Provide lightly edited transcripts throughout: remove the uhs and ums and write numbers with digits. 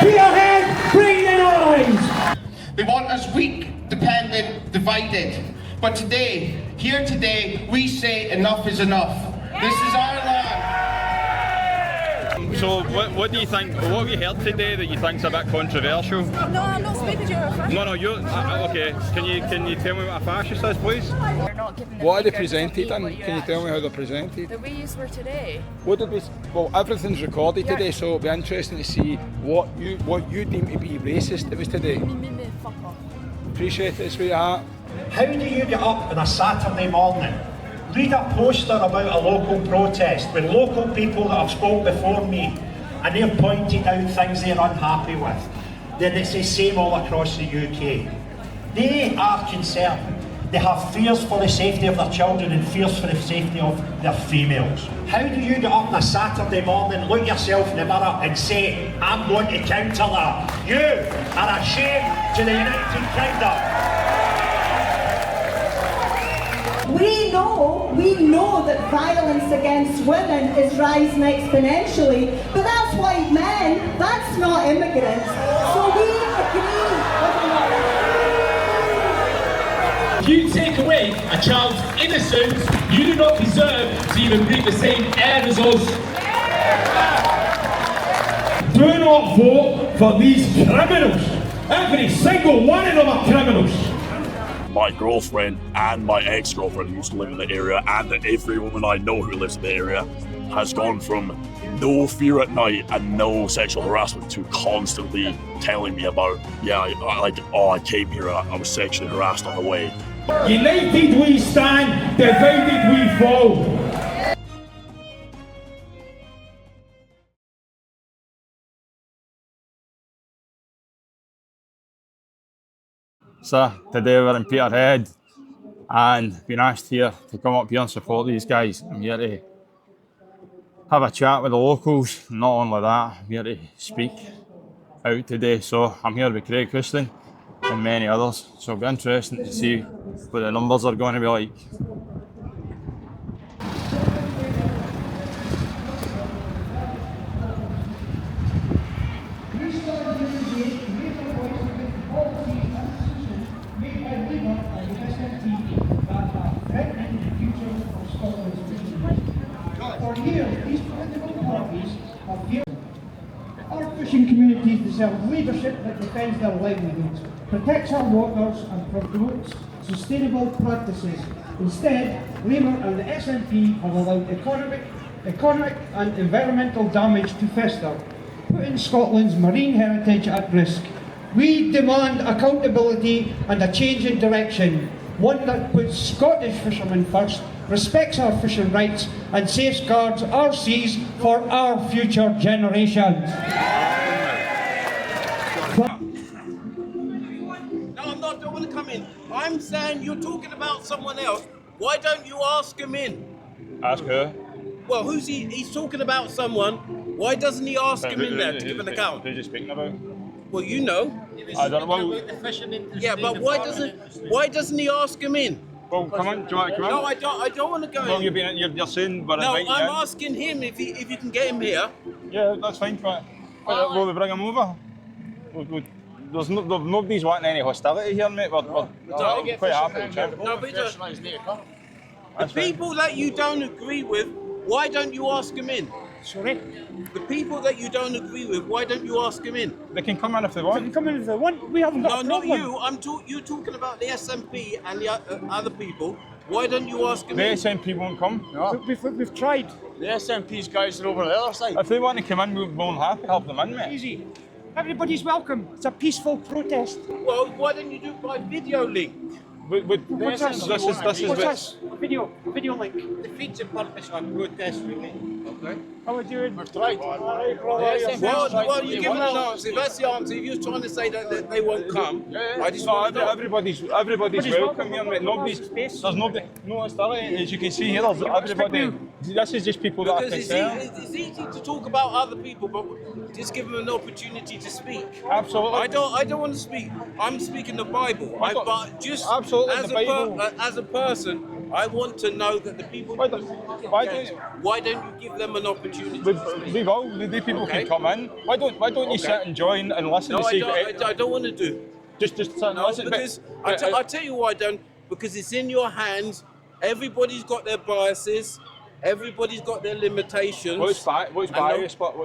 Peterhead, bring the noise! They want us weak, dependent, divided. But today, here today, we say enough is enough. This is our land. So what do you think, what have you heard today that you think's a bit controversial? No, I'm not speaking to you. No, you're, okay, can you tell me what a fascist is, please? They're not giving the What are they figures of presented what and can you tell me how they're presented? The ways were today. What did we, well, everything's recorded today, so it'll be interesting to see what you deem to be racist it was today. Me, fuck off. Appreciate it, sweetheart. How do you get up on a Saturday morning, read a poster about a local protest with local people that have spoke before me and they've pointed out things they're unhappy with? Then it's the same all across the UK. They are concerned. They have fears for the safety of their children and fears for the safety of their females. How do you get up on a Saturday morning, look yourself in the mirror and say, I'm going to counter that? You are a shame to the United Kingdom. We know that violence against women is rising exponentially, but that's white men, that's not immigrants. So we agree with If you take away a child's innocence, you do not deserve to even breathe the same air as us. Do not vote for these criminals. Every single one of them are criminals. My girlfriend and my ex-girlfriend who used to live in the area, and every woman I know who lives in the area, has gone from no fear at night and no sexual harassment to constantly telling me about, I came here, I was sexually harassed on the way. United we stand, divided we fall. So today we're in Peterhead and been asked here to come up here and support these guys. I'm here to have a chat with the locals. Not only that, I'm here to speak out today. So I'm here with Craig Christian and many others. So it'll be interesting to see what the numbers are going to be like. For years, these political parties are pushing communities to deserve leadership that defends their livelihoods, protects our waters and promotes sustainable practices. Instead, Labour and the SNP have allowed economic and environmental damage to fester, putting Scotland's marine heritage at risk. We demand accountability and a change in direction, one that puts Scottish fishermen first, respects our fishing rights and safeguards our seas for our future generations. No, I'm not, don't want to come in. I'm saying you're talking about someone else. Why don't you ask him in? Ask who? Well, who's he? He's talking about someone. Why doesn't he ask him in there to give an account? Who's he speaking about? Well, you know. I don't know. Yeah, but why doesn't he ask him in? Well, come on, do you want to come in? No, I don't want to go Well, in. you're saying we're No, inviting I'm you in. asking him if you can get him here. Yeah, that's fine. But will we bring him over? Nobody's wanting any hostility here, mate. We're quite happy to chat. No, but the people that you don't agree with, why don't you ask him in? Sorry? The people that you don't agree with, why don't you ask him in? They can come in if they want. They can come in if they want. We haven't got No, a not problem. you. You're talking about the SNP and the other people. Why don't you ask him The in? SNP won't come. We've tried. The SNP's guys are over the other side. If they want to come in, we're more than happy to help them in, mate. Easy. Everybody's welcome. It's a peaceful protest. Well, why don't you do it by video link? What's this? This is What's this? Video link. Defeats the purpose of protest, really. Okay. How are you doing? We've tried. Well, you give them an answer. If that's the answer, if you're trying to say that they won't come, I just want to know. Everybody's welcome here, mate. There's no hostility. As you can see here, there's everybody. This is just people that are Because concerned. it's easy to talk about other people, but just give them an opportunity to speak. Absolutely. I don't want to speak. I'm speaking the Bible. But just Absolutely, as the Bible. as a person, I want to know that the people. Why don't you give them an opportunity? The people can come in. Why don't you sit and join and listen No, to see? I don't want to do. Just sit and No, listen. because I tell you why I don't. Because it's in your hands. Everybody's got their biases. Everybody's got their limitations. What's bias? What's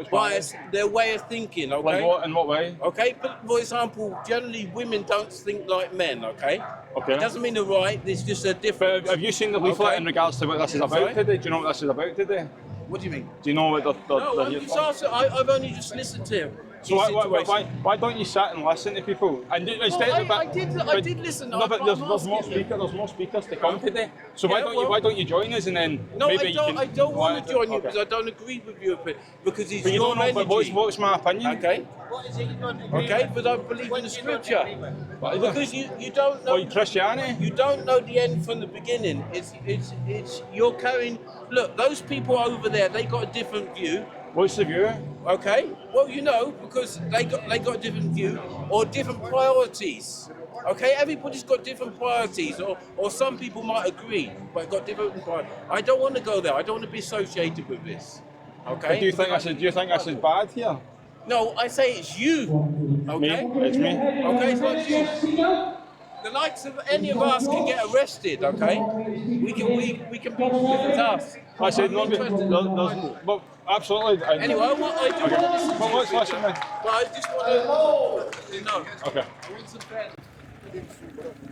bias? Their way of thinking, okay? Like what? In what way? Okay, but for example, generally women don't think like men, okay? Okay. It doesn't mean they're right, there's just a difference. But have you seen the leaflet Okay. in regards to what this is about Sorry? today? Do you know what this is about today? What do you mean? Do you know what No, I'm just asking, I've only just listened to him. So why don't you sit and listen to people? And instead I did listen. No, but there's more speakers. There's more speakers to come today. So why don't you join us and then No, maybe I don't want to join you Okay. because I don't agree with you, because it's But you your don't know. energy. But what's my opinion? Okay. Okay, but I believe in the scripture. Because you don't know. Like Christianity. You don't know the end from the beginning. It's you're carrying. Look, those people over there, they got a different view. What's the view? Okay. Well, you know, because they got a different view or different priorities. Okay, everybody's got different priorities, or some people might agree, but got different priorities. I don't want to go there. I don't want to be associated with this. Okay. Do you think this is bad here? No, I say it's you. Okay. Me? It's me. Okay, it's not you. The likes of any of us can get arrested. Okay. We can be with us. I said no. But absolutely. Anyway, I do want to listen But to what's you, listen Peter. then? But I just want to know. Okay.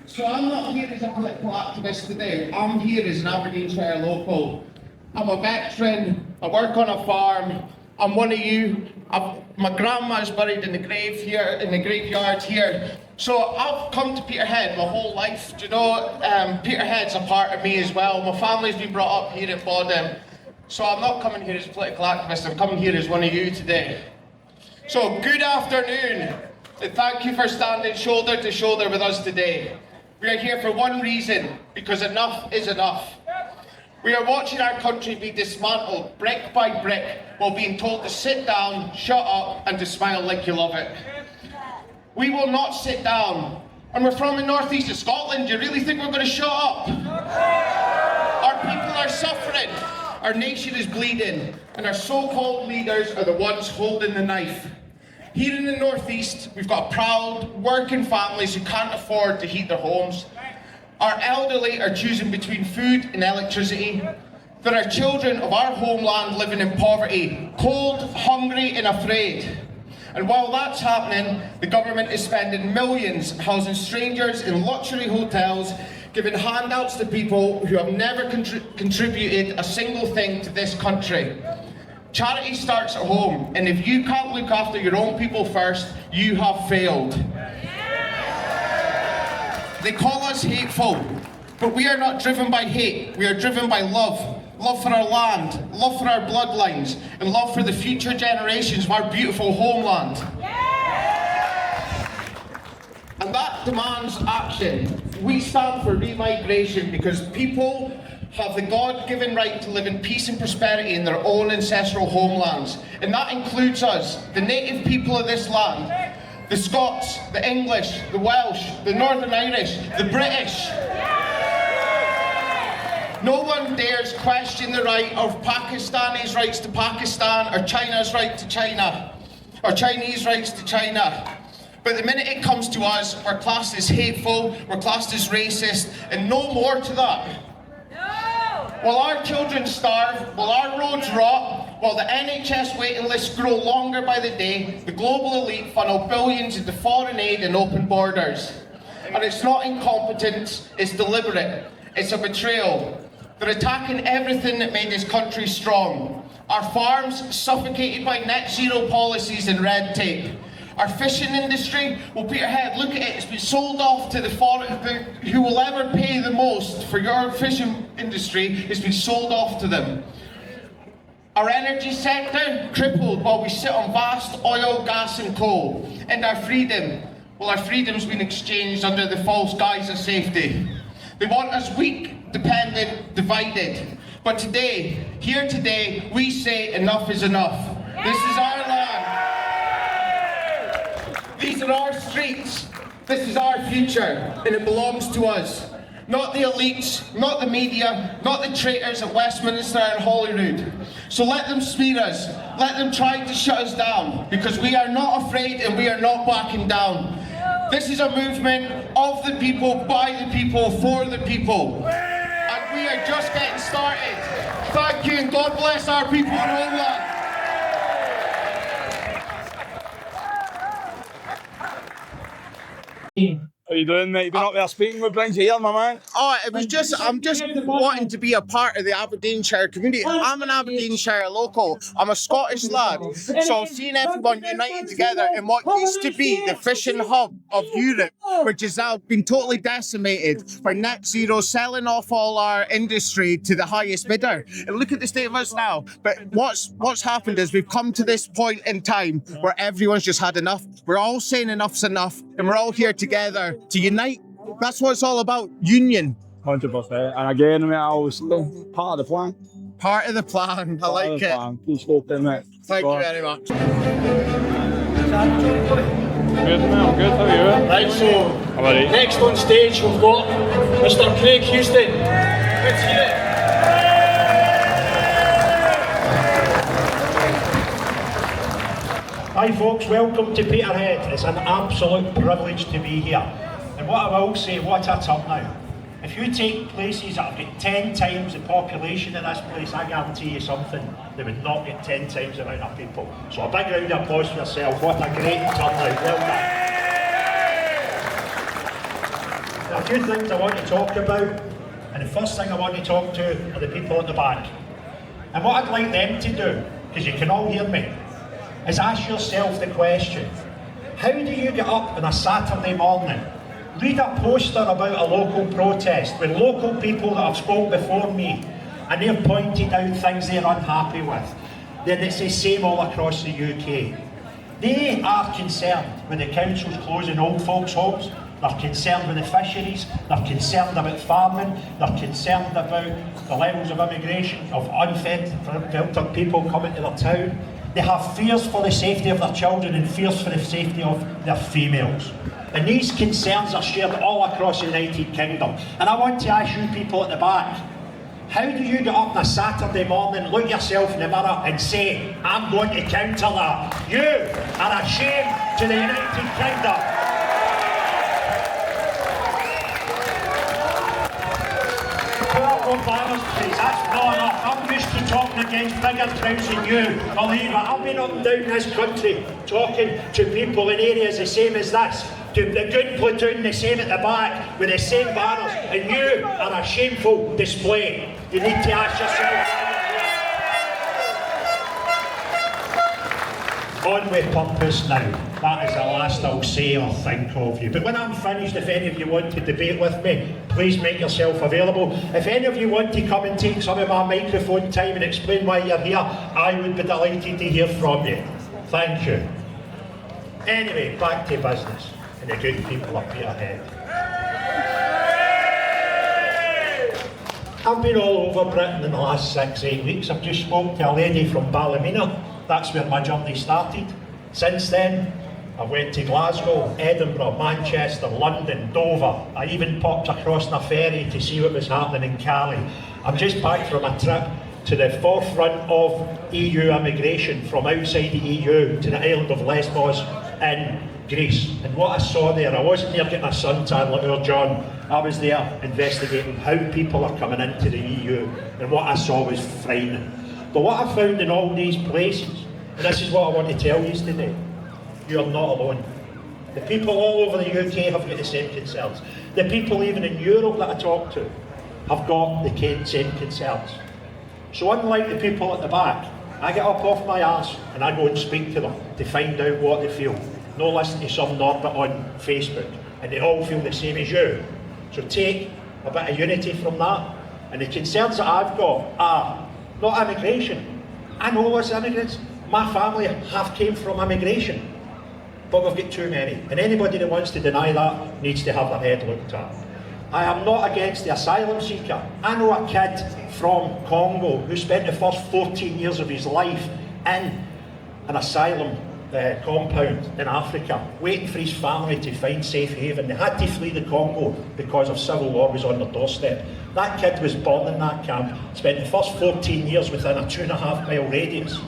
So I'm not here as a political activist today. I'm here as an Aberdeenshire local. I'm a veteran. I work on a farm. I'm one of you. My grandma's buried in the grave here, in the graveyard here. So I've come to Peterhead my whole life. Do you know, Peterhead's a part of me as well. My family's been brought up here at Bodham. So I'm not coming here as a political activist. I'm coming here as one of you today. So good afternoon, and thank you for standing shoulder to shoulder with us today. We are here for one reason, because enough is enough. We are watching our country be dismantled brick by brick while being told to sit down, shut up, and to smile like you love it. We will not sit down. And we're from the northeast of Scotland. Do you really think we're going to shut up? Our people are suffering. Our nation is bleeding. And our so-called leaders are the ones holding the knife. Here in the northeast, we've got proud, working families who can't afford to heat their homes. Our elderly are choosing between food and electricity. There are children of our homeland living in poverty, cold, hungry and afraid. And while that's happening, the government is spending millions housing strangers in luxury hotels, giving handouts to people who have never contributed a single thing to this country. Charity starts at home, and if you can't look after your own people first, you have failed. They call us hateful, but we are not driven by hate. We are driven by love. Love for our land, love for our bloodlines, and love for the future generations of our beautiful homeland. And that demands action. We stand for remigration because people have the God-given right to live in peace and prosperity in their own ancestral homelands. And that includes us, the native people of this land. The Scots, the English, the Welsh, the Northern Irish, the British. No one dares question the right of Pakistanis' rights to Pakistan or China's right to China, or Chinese rights to China. But the minute it comes to us, we're classed as hateful, we're classed as racist, and no more to that. While our children starve, while our roads rot, while the NHS waiting lists grow longer by the day, the global elite funnel billions into foreign aid and open borders. And it's not incompetence, it's deliberate. It's a betrayal. They're attacking everything that made this country strong. Our farms suffocated by net zero policies and red tape. Our fishing industry, well, Peterhead, look at it, it's been sold off to the who will ever pay the most for your fishing industry, it's been sold off to them. Our energy sector, crippled while we sit on vast oil, gas and coal. And our freedom, well, our freedom's been exchanged under the false guise of safety. They want us weak, dependent, divided. But today, here today, we say enough is enough. This is our land. These are our streets. This is our future, and it belongs to us. not the elites, not the media, not the traitors at Westminster and Holyrood. So let them smear us, let them try to shut us down, because we are not afraid and we are not backing down. This is a movement of the people, by the people, for the people. And we are just getting started. Thank you and God bless our people in Homeland. How you doing, mate? You been up there speaking? What brings you here, my man? Oh, I'm just wanting to be a part of the Aberdeenshire community. I'm an Aberdeenshire local. I'm a Scottish lad. So seeing everyone united together in what used to be the fishing hub of Europe, which has now been totally decimated by net zero, selling off all our industry to the highest bidder. And look at the state of us now. But what's happened is we've come to this point in time where everyone's just had enough. We're all saying enough's enough, and we're all here together to unite. That's what it's all about, union. 100%. And again, mate, I was still part of the plan. Part of the plan, I like it. Please stop there, mate. Thank you very much. Good, mate, I'm good. How are you? Right, so How are you? next on stage we've got Mr. Craig Houston. Let's hear it. Hi folks, welcome to Peterhead. It's an absolute privilege to be here. And what I will say, what a turn now. If you take places that have got 10 times the population in this place, I guarantee you something, they would not get 10 times the amount of people. So a big round of applause for yourself. What a great turnout. Well done. There are a few things I want to talk about, and the first thing I want to talk to are the people at the back. And what I'd like them to do, because you can all hear me, is ask yourself the question, how do you get up on a Saturday morning, read a poster about a local protest with local people that have spoke before me, and they've pointed out things they're unhappy with? Then it's the same all across the UK. They are concerned with the councils closing old folks' homes, they're concerned with the fisheries, they're concerned about farming, they're concerned about the levels of immigration, of unfiltered people coming to their town. They have fears for the safety of their children and fears for the safety of their females. And these concerns are shared all across the United Kingdom. And I want to ask you people at the back, how do you get up on a Saturday morning, look yourself in the mirror and say, I'm going to counter that? You are a shame to the United Kingdom. Put up on banners, please. That's not enough. I'm used to talking against bigger crowds than you. Believe it. I've been up and down this country talking to people in areas the same as this. To the good platoon, the same at the back, with the same banners, and you are a shameful display. You need to ask yourself. On with purpose now. That is the last I'll say or think of you. But when I'm finished, if any of you want to debate with me, please make yourself available. If any of you want to come and take some of my microphone time and explain why you're here, I would be delighted to hear from you. Thank you. Anyway, back to business and the good people up here ahead. I've been all over Britain in the last 6-8 weeks. I've just spoke to a lady from Ballymena. That's where my journey started. Since then, I went to Glasgow, Edinburgh, Manchester, London, Dover. I even popped across on a ferry to see what was happening in Cali. I'm just back from a trip to the forefront of EU immigration from outside the EU to the island of Lesbos in Greece. And what I saw there, I wasn't there getting a suntan like our John. I was there investigating how people are coming into the EU, and what I saw was frightening. But what I found in all these places, and this is what I want to tell you today, you're not alone. The people all over the UK have got the same concerns. The people even in Europe that I talk to have got the same concerns. So unlike the people at the back, I get up off my arse and I go and speak to them to find out what they feel. No listen to some norbit on Facebook, and they all feel the same as you. So take a bit of unity from that. And the concerns that I've got are not immigration. I know there's immigrants. My family half came from immigration. But we've got too many. And anybody that wants to deny that needs to have their head looked at. I am not against the asylum seeker. I know a kid from Congo who spent the first 14 years of his life in an asylum compound in Africa, waiting for his family to find safe haven. They had to flee the Congo because of civil war was on their doorstep. That kid was born in that camp, spent the first 14 years within a 2.5 mile radius.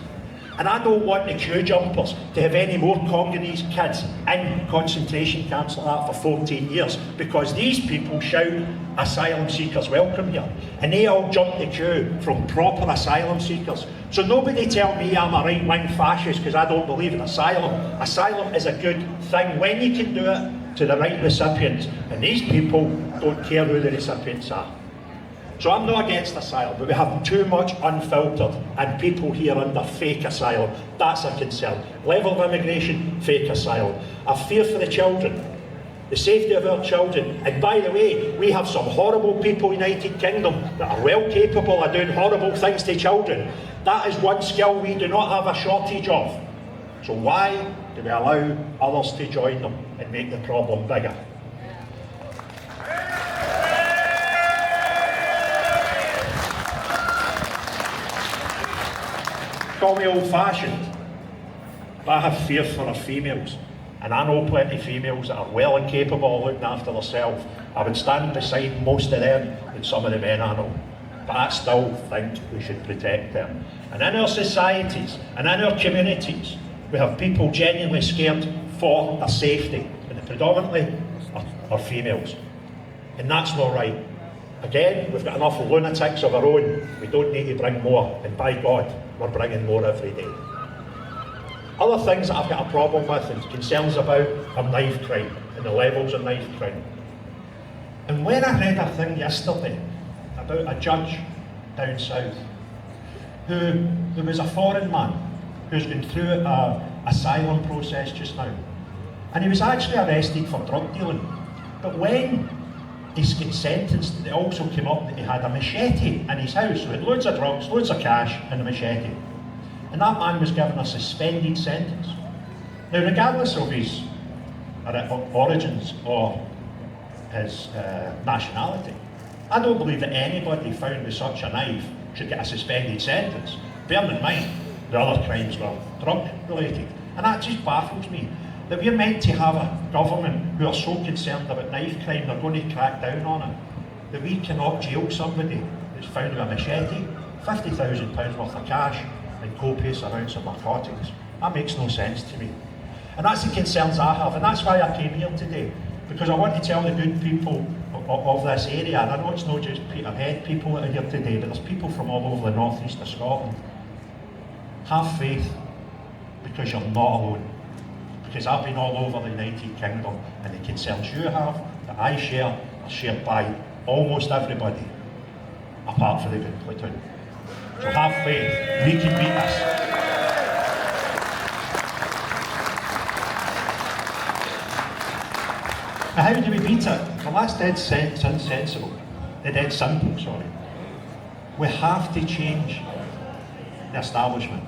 And I don't want the queue jumpers to have any more Congolese kids in concentration camps like that for 14 years, because these people shout asylum seekers welcome here, and they all jump the queue from proper asylum seekers. So nobody tell me I'm a right-wing fascist because I don't believe in asylum. Asylum is a good thing when you can do it to the right recipients, and these people don't care who the recipients are. So I'm not against asylum, but we have too much unfiltered and people here under fake asylum. That's a concern. Level of immigration, fake asylum. I fear for the children, the safety of our children. And by the way, we have some horrible people in the United Kingdom that are well capable of doing horrible things to children. That is one skill we do not have a shortage of. So why do we allow others to join them and make the problem bigger? Call me old-fashioned, but I have fear for our females. And I know plenty of females that are well and capable of looking after themselves. I would stand beside most of them and some of the men I know. But I still think we should protect them. And in our societies and in our communities, we have people genuinely scared for their safety. And predominantly are females. And that's not right. Again, we've got enough lunatics of our own. We don't need to bring more. And by God, we're bringing more every day. Other things that I've got a problem with and concerns about are knife crime and the levels of knife crime. And when I read a thing yesterday about a judge down south who was a foreign man who's been through an asylum process just now, and he was actually arrested for drug dealing, but when he got sentenced, it also came up that he had a machete in his house. So he had loads of drugs, loads of cash, and a machete. And that man was given a suspended sentence. Now, regardless of his origins or his nationality, I don't believe that anybody found with such a knife should get a suspended sentence. Bearing in mind, the other crimes were drug related. And that just baffles me. That we're meant to have a government who are so concerned about knife crime, they're going to crack down on it. That we cannot jail somebody who's found with a machete, £50,000 worth of cash, and copious amounts of narcotics. That makes no sense to me. And that's the concerns I have, and that's why I came here today. Because I want to tell the good people of this area, and I know it's not just Peterhead people that are here today, but there's people from all over the northeast of Scotland. Have faith, because you're not alone. Because I've been all over the United Kingdom, and the concerns you have, that I share, are shared by almost everybody, apart from the good platoon. So have faith, we can beat this. Now how do we beat it? Well, that's dead sensible. Dead simple, sorry. We have to change the establishment.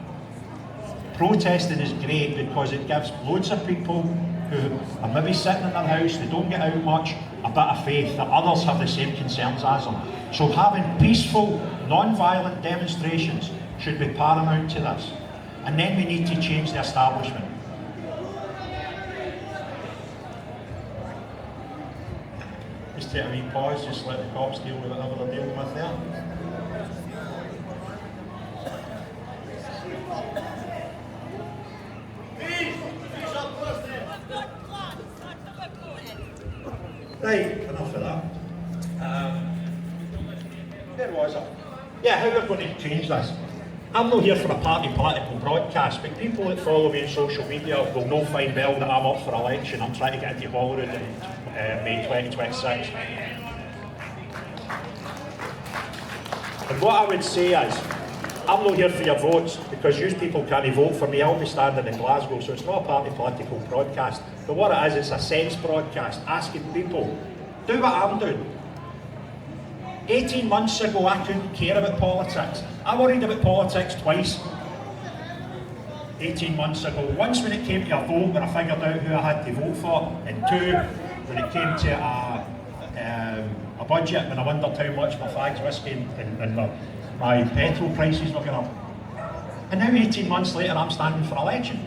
Protesting is great because it gives loads of people who are maybe sitting in their house, they don't get out much, a bit of faith that others have the same concerns as them. So having peaceful, non-violent demonstrations should be paramount to this. And then we need to change the establishment. Just take a wee pause, just let the cops deal with whatever they're dealing with there. Right, enough of that. Where was I? Yeah, how we're going to change this. I'm not here for a party political broadcast, but people that follow me on social media will know fine well that I'm up for election. I'm trying to get into Holyrood in May 2026. And what I would say is, I'm not here for your votes, because you people can't vote for me. I'll be standing in Glasgow, so it's not a party political broadcast. But what it is, it's a sense broadcast, asking people, do what I'm doing. 18 months ago, I couldn't care about politics. I worried about politics twice. 18 months ago. Once when it came to a vote, when I figured out who I had to vote for, and two, when it came to a budget, when I wondered how much my fags whiskey and my petrol prices were going up. And now 18 months later, I'm standing for election.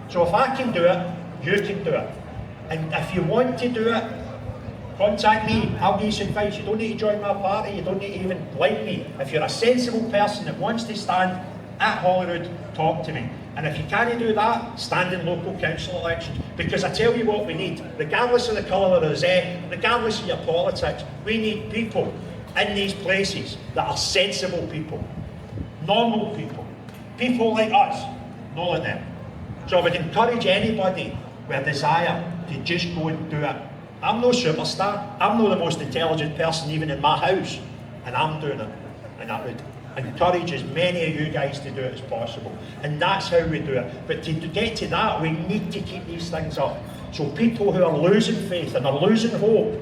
So if I can do it, you can do it. And if you want to do it, contact me. I'll give you some advice. You don't need to join my party. You don't need to even like me. If you're a sensible person that wants to stand at Holyrood, talk to me. And if you can't do that, stand in local council elections. Because I tell you what we need, regardless of the colour of the rosette, regardless of your politics, we need people in these places that are sensible people, normal people like us, not like them. So I would encourage anybody with a desire to just go and do it. I'm no superstar, I'm not the most intelligent person even in my house, and I'm doing it. And I would encourage as many of you guys to do it as possible. And that's how we do it. But to get to that, we need to keep these things up. So people who are losing faith and are losing hope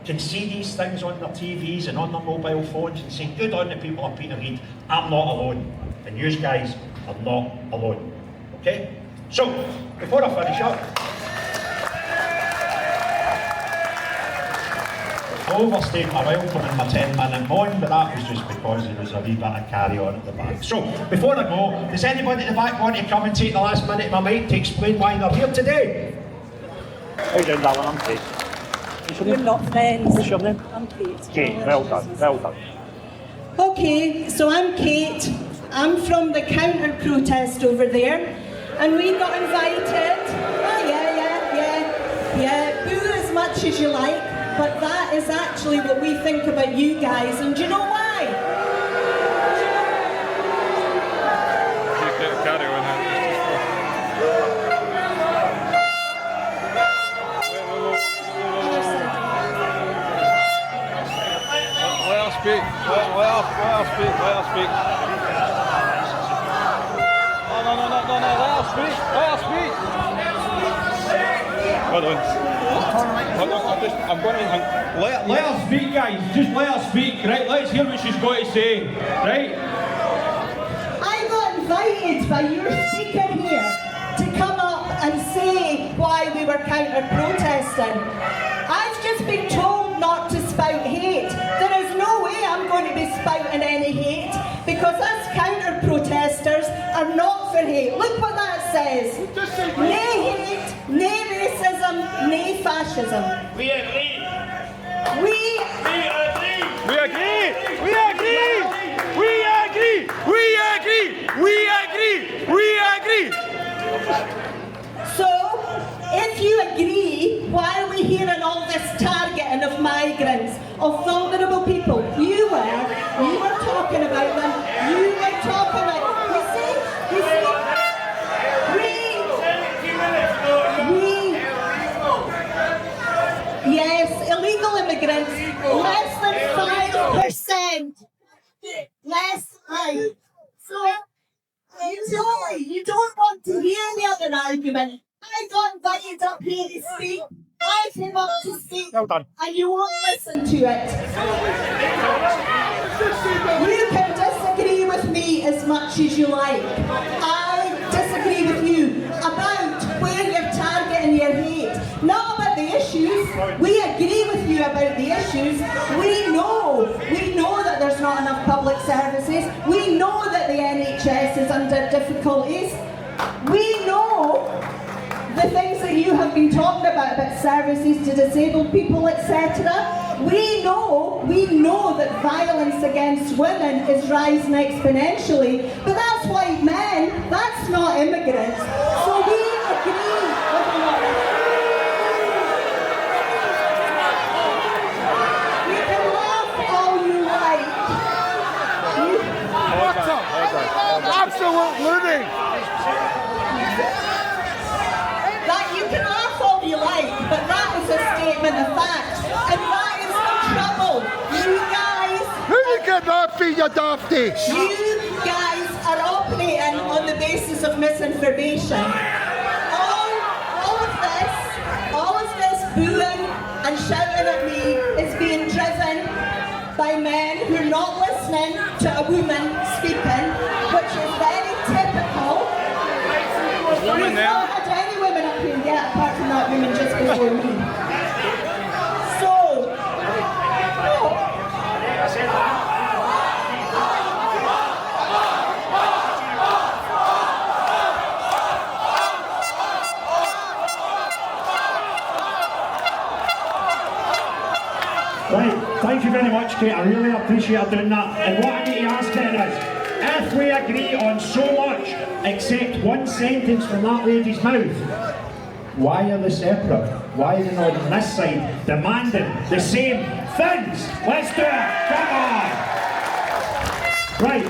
can see these things on their TVs and on their mobile phones and say, good on the people of Peterhead, I'm not alone. And you guys are not alone. Okay? So, before I finish up, I overstayed my welcome in my 10-minute moan, but that was just because there was a wee bit of carry on at the back. So, before I go, does anybody at the back want to come and take the last minute of my mic to explain why they're here today? How you doing, darling? I'm Kate. We're not friends. What's your name? I'm Kate. Kate, well done, well done. Okay, so I'm Kate. I'm from the counter protest over there, and we got invited. Oh yeah, boo as much as you like, but that is actually what we think about you guys, and do you know why? Carry on. Let her speak. Let her speak. No, let her speak. Hold on, I'm going to... Let her speak, guys, just let her speak, right? Let's hear what she's got to say, right? I got invited by your speaker here to come up and say why we were counter-protesting. I've just been told not to spout hate. There is no way I'm going to be spouting any hate, because us counter-protesters are not for hate. Look what that says. Nay hate, nay racism, nay fascism. We agree. We agree. So, if you agree, why are we hearing all this targeting of migrants, of vulnerable people? You were talking about them. You were talking about, you see, yes, illegal immigrants, less than 5%. Less, right. So, you don't want to hear the other argument. I got invited up here to speak. I came up to speak. Well done. And you won't listen to it. You can disagree with me as much as you like. I disagree with you about where you're targeting your hate. Not about the issues. We agree with you about the issues. We know that there's not enough public services. We know that the NHS is under difficulties. We know the things that you have been talking about services to disabled people, etc. We know that violence against women is rising exponentially, but that's white men, that's not immigrants. So we agree with a lot of it. You can laugh all you like. Absolute loony! You can laugh all you like, but that was a statement of fact, and that is the trouble. You guys... Who you get that for, you dafty? You guys are operating on the basis of misinformation. All of this booing and shouting at me is being driven by men who are not listening to a woman speaking, which is very typical. We've not had any women up here yet, apart from that woman just before me. So, Right, thank you very much, Kate. I really appreciate her doing that. And what I need to ask then is, if we agree on so much, except one sentence from that lady's mouth, why are they separate? Why are they not on this side demanding the same things? Let's do it! Come on! Right,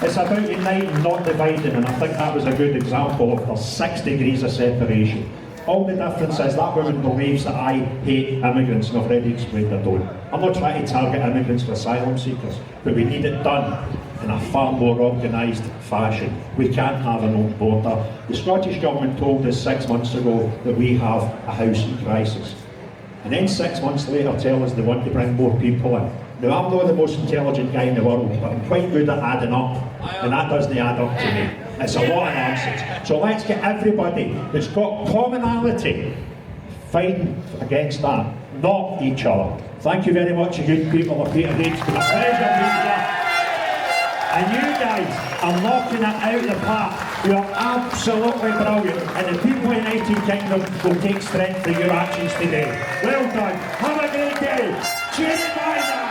it's about uniting, not dividing, and I think that was a good example of there's 6 degrees of separation. All the difference is that woman believes that I hate immigrants, and I've already explained I don't. I'm not trying to target immigrants for asylum seekers, but we need it done in a far more organised fashion. We can't have an open border. The Scottish Government told us 6 months ago that we have a housing crisis. And then 6 months later tell us they want to bring more people in. Now, I'm not the most intelligent guy in the world, but I'm quite good at adding up, and that doesn't add up to me. It's a lot of nonsense. So let's get everybody that's got commonality fighting against that, not each other. Thank you very much, you good people of Peterhead. It's been a pleasure being here. And you guys are knocking it out of the park. You are absolutely brilliant. And the people in the United Kingdom will take strength from your actions today. Well done. Have a great day. Cheers, bye now.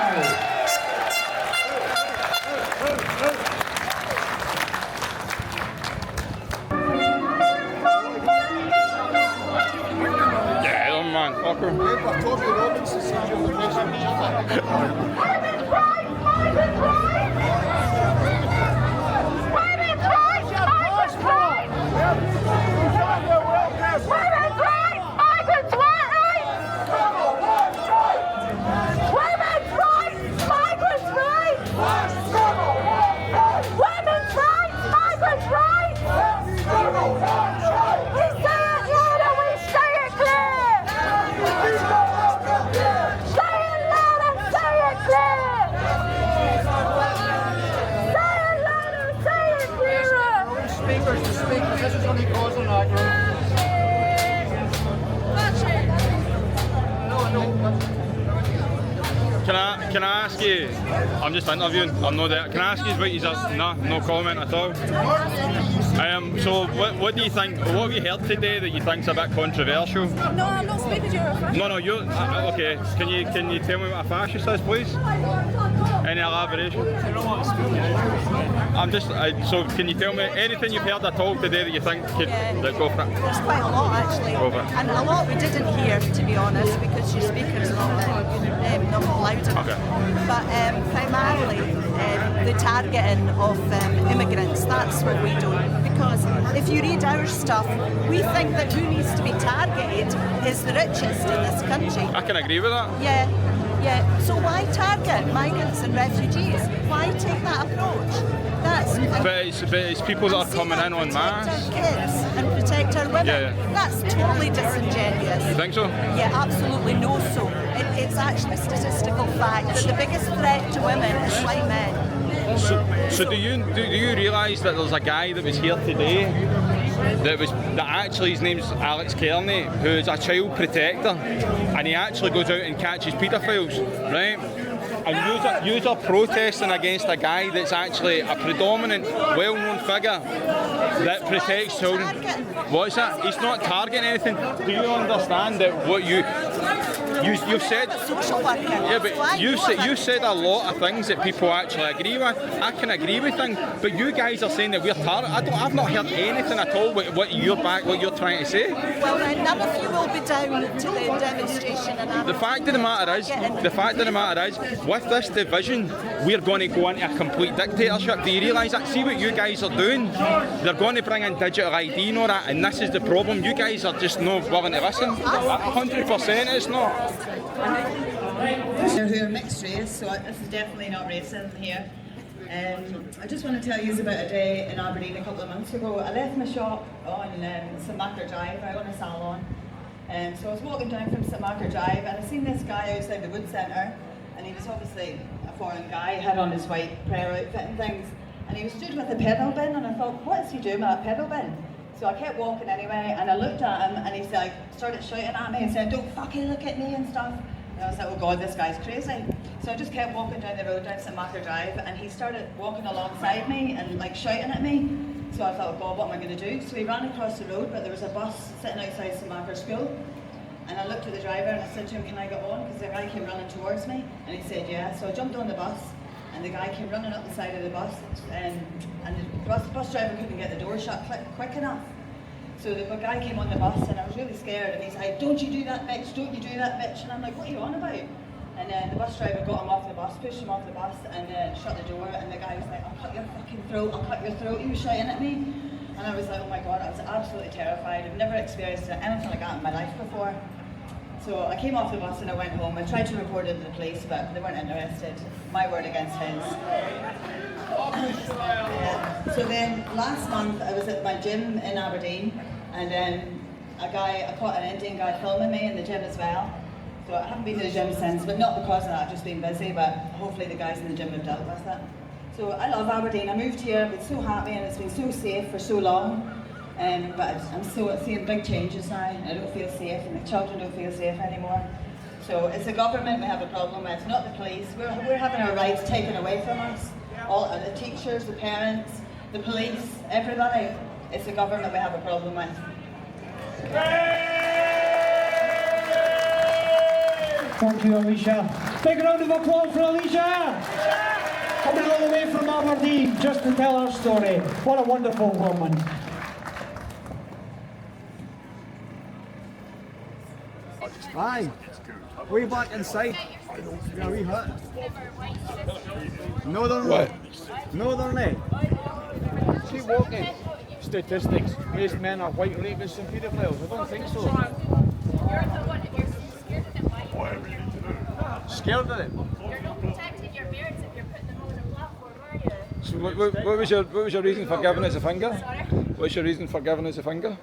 Man, fucker. Can I ask you, I'm just interviewing, I'm not there, can I ask you what you said? No comment at all? So what do you think, what have you heard today that you think's a bit controversial? No, I'm not speaking to you. No, you're, okay, can you tell me what a fascist is, please? Any elaboration? I'm just, so can you tell me anything you've heard at all today that you think could, go for it? There's quite a lot actually, and a lot we didn't hear, to be honest, because your speaker's not loud enough. Okay. But primarily the targeting of immigrants, that's what we do. Because if you read our stuff, we think that who needs to be targeted is the richest in this country. I can agree with that. Yeah. So why target migrants and refugees? Why take that approach? But it's people that are coming in en masse. Protect our kids and protect our women. Yeah. That's totally disingenuous. You think so? Yeah, absolutely no so. It's actually a statistical fact that the biggest threat to women is white men. So do you realise that there's a guy that was here today that actually his name's Alex Kearney, who's a child protector, and he actually goes out and catches paedophiles, right? And you're protesting against a guy that's actually a predominant, well-known figure that protects children. What's that? He's not targeting anything. Do you understand that what you've said? Yeah, but you said a lot of things that people actually agree with. I can agree with things, but you guys are saying that we're targeting. I've not heard anything at all what you're trying to say. Well, then none of you will be down to the demonstration. And the fact of the matter is, with this division, we're going to go into a complete dictatorship. Do you realise that? See what you guys are doing? They're going to bring in digital ID and all that, and this is the problem. You guys are just not willing to listen. 100% it's not. They're mixed race, so this is definitely not racism here. I just want to tell you about a day in Aberdeen a couple of months ago. I left my shop on St Margaret Drive. I own a salon. So I was walking down from St Margaret Drive and I seen this guy outside the Wood Centre, and he was obviously a foreign guy, had on his white prayer outfit and things, and he was stood with a pedal bin, and I thought, what is he doing with that pedal bin? So I kept walking anyway, and I looked at him, and he started shouting at me and said, don't fucking look at me and stuff. And I was like, oh God, this guy's crazy. So I just kept walking down the road down St Margaret Drive, and he started walking alongside me and shouting at me. So I thought, oh God, what am I going to do? So he ran across the road, but there was a bus sitting outside St Margaret School. And I looked at the driver and I said to him, can I get on? Because the guy came running towards me, and he said, yeah. So I jumped on the bus, and the guy came running up the side of the bus, and the bus driver couldn't get the door shut quick enough. So the guy came on the bus, and I was really scared, and he's like, don't you do that, bitch, don't you do that, bitch. And I'm like, what are you on about? And then the bus driver got him off the bus, pushed him off the bus, and shut the door, and the guy was like, I'll cut your fucking throat, I'll cut your throat. He was shouting at me. And I was like, oh my God, I was absolutely terrified. I've never experienced anything like that in my life before. So I came off the bus and I went home. I tried to report it to the police, but they weren't interested. My word against his. So then last month I was at my gym in Aberdeen, and then I caught an Indian guy filming me in the gym as well. So I haven't been to the gym since, but not because of that, I've just been busy, but hopefully the guys in the gym have dealt with it. So I love Aberdeen. I moved here, I've been so happy, and it's been so safe for so long. But I'm seeing big changes now. I don't feel safe, and the children don't feel safe anymore. So it's the government we have a problem with, not the police. We're having our rights taken away from us. All the teachers, the parents, the police, everybody. It's the government we have a problem with. Thank you, Alicia. Big round of applause for Alicia. Coming all the way from Aberdeen just to tell our story. What a wonderful woman. Aye. Way back inside. Yeah, we hurt. No, they're not. No, they're not. See, walking statistics. Most men are white rapists and paedophiles. I don't think so. You're the one. You're scared of them. Why are you scared of them? You're not protecting your parents if you're putting them on a platform, are you? So what was your reason for giving us a finger? Sorry? What's your reason for giving us a finger?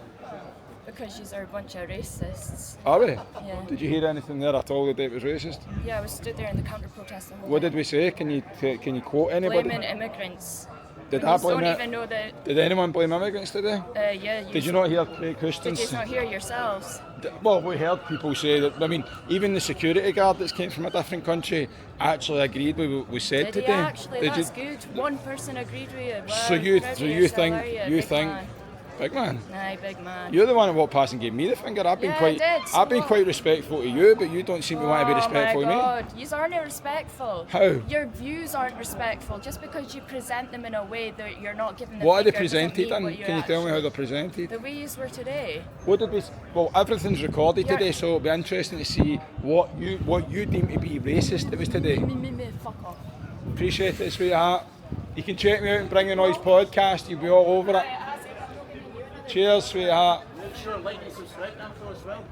Because you're a bunch of racists. Are we? Yeah. Did you hear anything there at all that it was racist? Yeah, I was stood there in the counter protest the whole What time. did we say? Can you quote anybody? Blaming immigrants. Did When I you blame don't it? even know that. Did anyone blame immigrants today? Yeah. Did you not hear Craig Houston's? Did you not hear yourselves? Well, we heard people say that. I mean, even the security guard that came from a different country actually agreed with what we said Did today. he actually? Did That's you? good. One person agreed with you. Wow, So you proud of think yourself, are you, big man? big man? Aye, big man. You're the one that walked past and gave me the finger. I've been Yeah, quite, I did. So I've been what? quite respectful to you, but you don't seem to want to be respectful oh to my me. God, you aren't respectful. How? Your views aren't respectful. Just because you present them in a way that you're not giving them. What are they presented in? Can you tell me how they're presented? The way you were today. What did we? Well, everything's recorded Yeah. today, so it'll be interesting to see what you deem to be racist. It was today. Me, fuck off. Appreciate it, sweetheart. You can check me out and Bring the Noise podcast. You'll be all over it. Cheers, sweetheart. Make sure like and subscribe as well.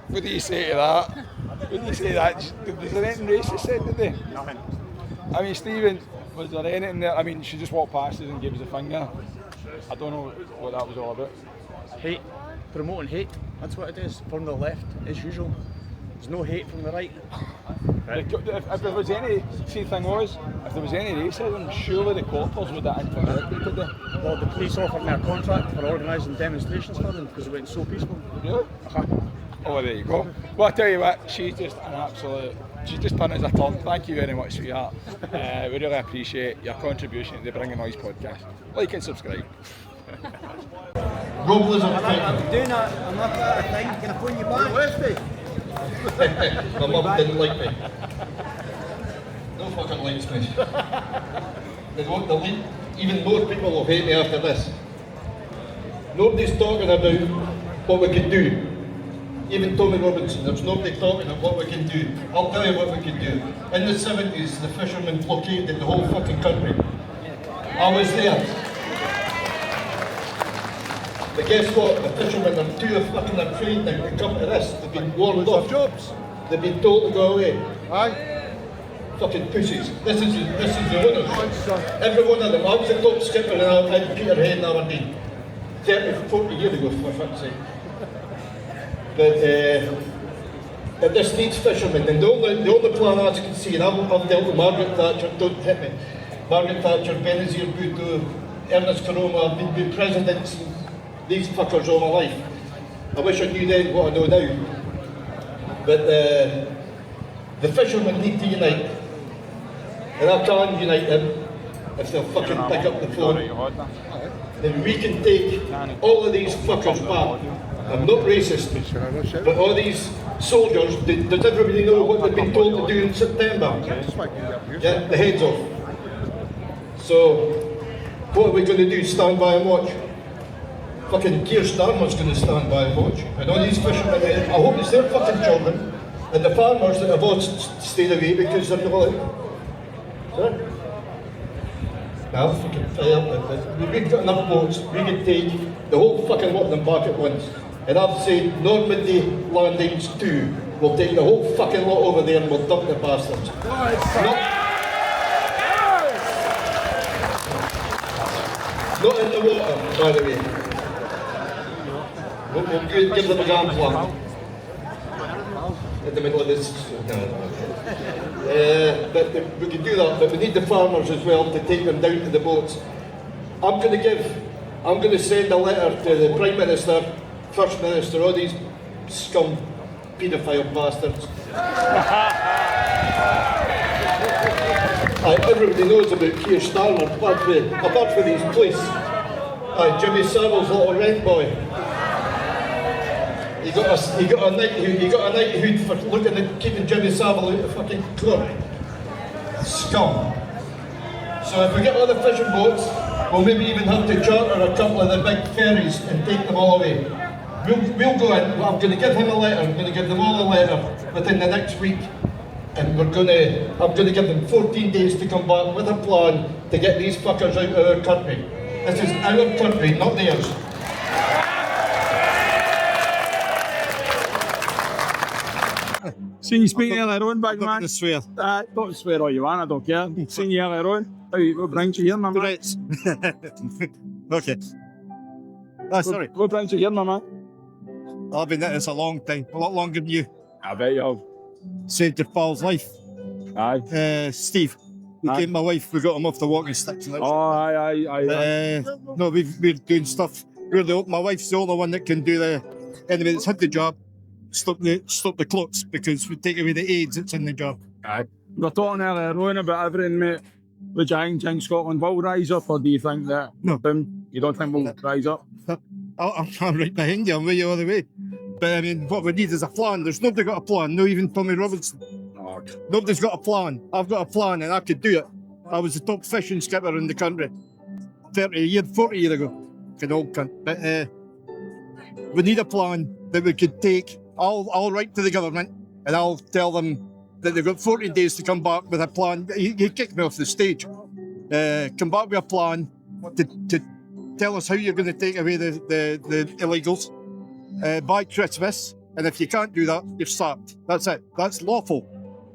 What do you say to that? What do you say to that? Was there anything racist said today? Nothing. I mean, Stephen, was there anything there? I mean, she just walked past us and gave us a finger. I don't know what that was all about. Hate. Promoting hate. That's what it is. From the left, as usual. There's no hate from the right. If there was any, see, the thing was, if there was any racism, surely the coppers would have intervened today. Well, the police offered me a contract for organising demonstrations for them because it went so peaceful. Really? Oh, there you go. Well, I tell you what, she's just an absolute, she's just done us a turn. Thank you very much, sweetheart. We really appreciate your contribution to the Bring the Noise podcast. Like and subscribe. Globalism. I'm doing another thing. Can I phone you back? My mum didn't like me. No fucking likes me. Even more people will hate me after this. Nobody's talking about what we can do. Even Tommy Robinson, there's nobody talking about what we can do. I'll tell you what we can do. In the 70s, the fishermen blockaded the whole fucking country. I was there. But guess what? The fishermen are too fucking afraid now to come to this. They've been warned off jobs. They've been told to go away. Aye. Fucking pussies. This is the winners. Every one of them. I was the top skipper in Peterhead in Aberdeen. 30, 40 years ago, for fuck's sake. But this needs fishermen, and the only plan I can see, and I've dealt with Margaret Thatcher, don't hit me. Margaret Thatcher, Benazir Bhutto, Ernest Koroma, I've been presidents, and these fuckers all my life. I wish I knew then what I know now. But the fishermen need to unite. And I can unite them if they'll fucking pick up the phone. then we can take all of these fuckers back. I'm not racist, but all these soldiers, does everybody know what they've been told to do in September? Yeah, the heads off. So, what are we going to do, stand by and watch? Fucking Keir Starmer's going to stand by and watch. And all these fishermen, I hope it's their fucking children, and the farmers that have all stayed away because they're not like, sorry? Now, fucking fire up with this. We've got enough boats, we can take the whole fucking lot of them back at once. And I've said Normandy landings 2. We'll take the whole fucking lot over there and we'll dump the bastards. Not in the water, by the way. We'll give them a gun plan. In the middle of this. But we can do that, but we need the farmers as well to take them down to the boats. I'm going to send a letter to the Prime Minister, First Minister, all these scum paedophile bastards. Everybody knows about Keir Starmer, apart from his police. Jimmy Savile's little rent boy. He got a knighthood for looking at keeping Jimmy Savile out of fucking club. Scum. So if we get all the fishing boats, we'll maybe even have to charter a couple of the big ferries and take them all away. We'll go in, I'm going to give him a letter, I'm going to give them all a letter within the next week, and I'm going to give them 14 days to come back with a plan to get these fuckers out of our country. This is our country, not theirs. Seen you speaking earlier on, big man. Swear. Don't swear all you want, I don't care. Seen you earlier on. What brings you here, my man? Okay. Sorry. What brings you here, my man? I've been at this a long time, a lot longer than you. I bet you have. Saved your pal's life. Aye. Steve. He came my wife, we got him off the walking sticks. And aye. No, we're doing stuff. My wife's the only one that can do anyway, that's had the job. Stop the clocks because we take away the AIDS that's in the job. Aye. We were talking earlier on about everything, mate. Would you think Scotland will rise up, or do you think that you don't think we'll rise up? I'm right behind you, I'm way all the way. But I mean, what we need is a plan. There's nobody got a plan, not even Tommy Robinson. Nobody's got a plan. I've got a plan and I could do it. I was the top fishing skipper in the country 40 years ago. Old cunt. But we need a plan that we could take. I'll write to the government and I'll tell them that they've got 14 days to come back with a plan. He kicked me off the stage. Come back with a plan to tell us how you're going to take away the illegals by Christmas. And if you can't do that, you're sacked. That's it. That's lawful.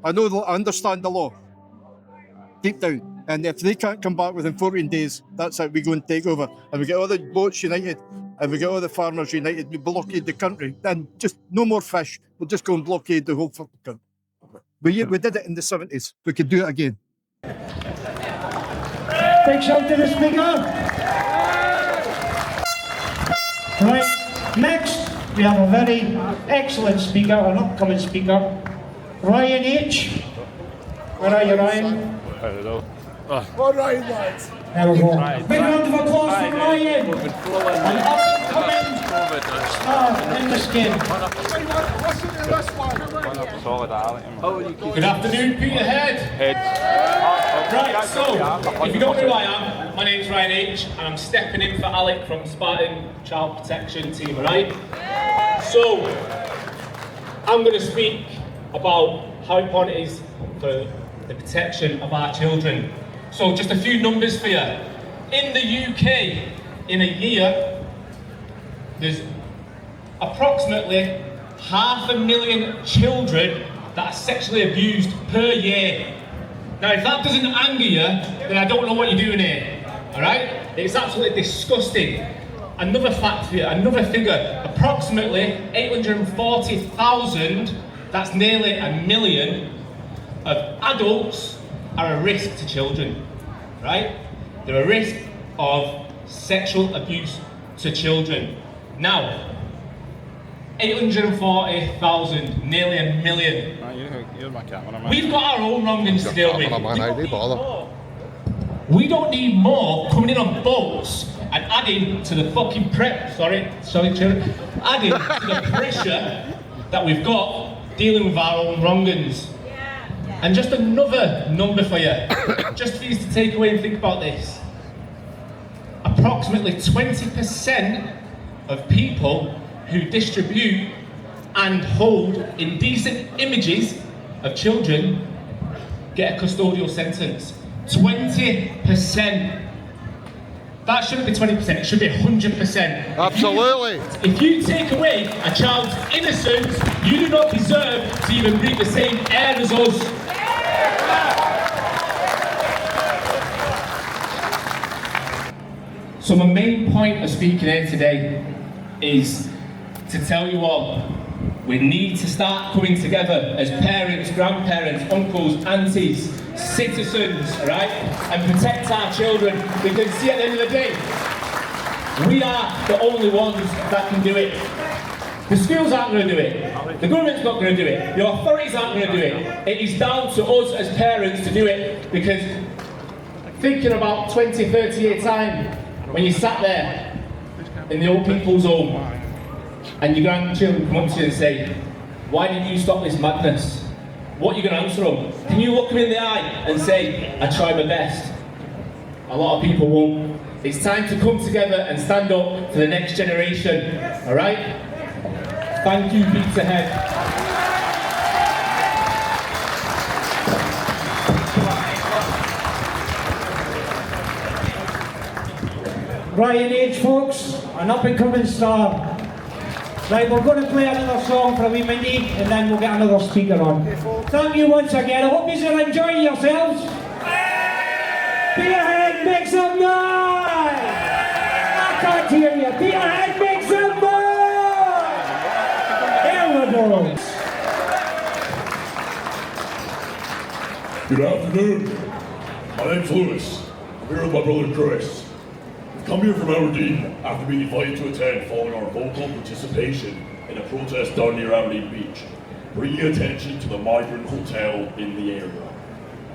I understand the law deep down. And if they can't come back within 14 days, that's it. We go and take over. And we get all the boats united. And we get all the farmers united. We blockade the country. Then just no more fish. We'll just go and blockade the whole fucking country. We did it in the 70s. We could do it again. Big shout to the speaker. Right, next we have a very excellent speaker, an upcoming speaker, Ryan H. Where are you, Ryan? I don't know. What Ryan, lads? There we go. Big round of applause for Ryan. An upcoming star in the skin. Good afternoon, Peterhead. Right, so, if you don't know who I am, my name's Ryan H, and I'm stepping in for Alec from Spartan Child Protection Team, alright? So, I'm going to speak about how important it is for the protection of our children. So, just a few numbers for you. In the UK, in a year, there's approximately 500,000 children that are sexually abused per year. Now, if that doesn't anger you, then I don't know what you're doing here, all right? It's absolutely disgusting. Another fact for you, another figure, approximately 840,000, that's nearly 1 million, of adults are a risk to children, right? They're a risk of sexual abuse to children. Now, 840,000, nearly 1 million. You're my cameraman. We've got our own wrongings to deal with. We don't need more coming in on boats and adding to the fucking adding to the pressure that we've got dealing with our own wrongings. And just another number for you, just for you to take away and think about this. Approximately 20% of people who distribute and hold indecent images of children get a custodial sentence. 20%. That shouldn't be 20%, it should be 100%. Absolutely. If you take away a child's innocence, you do not deserve to even breathe the same air as us. So my main point of speaking here today is to tell you all, we need to start coming together as parents, grandparents, uncles, aunties, citizens, right? And protect our children, because see, at the end of the day, we are the only ones that can do it. The schools aren't going to do it. The government's not going to do it. The authorities aren't going to do it. It is down to us as parents to do it, because thinking about 20, 30 year time, when you sat there in the old people's home and your grandchildren come up to you and say, why didn't you stop this madness? What are you going to answer them? Can you look them in the eye and say, I tried my best? A lot of people won't. It's time to come together and stand up for the next generation, alright? Thank you, Peterhead. Ryan H, folks, an up-and-coming star. Right, we're going to play another song for a wee minute and then we'll get another speaker on. Thank you once again. I hope you're enjoying yourselves. Peterhead, make some noise! I can't hear you. Peterhead, make some noise! There we go. Good afternoon. My name's Lewis. I'm here with my brother Chris. Come here from Aberdeen after being invited to attend following our vocal participation in a protest down near Aberdeen Beach, bringing attention to the migrant hotel in the area.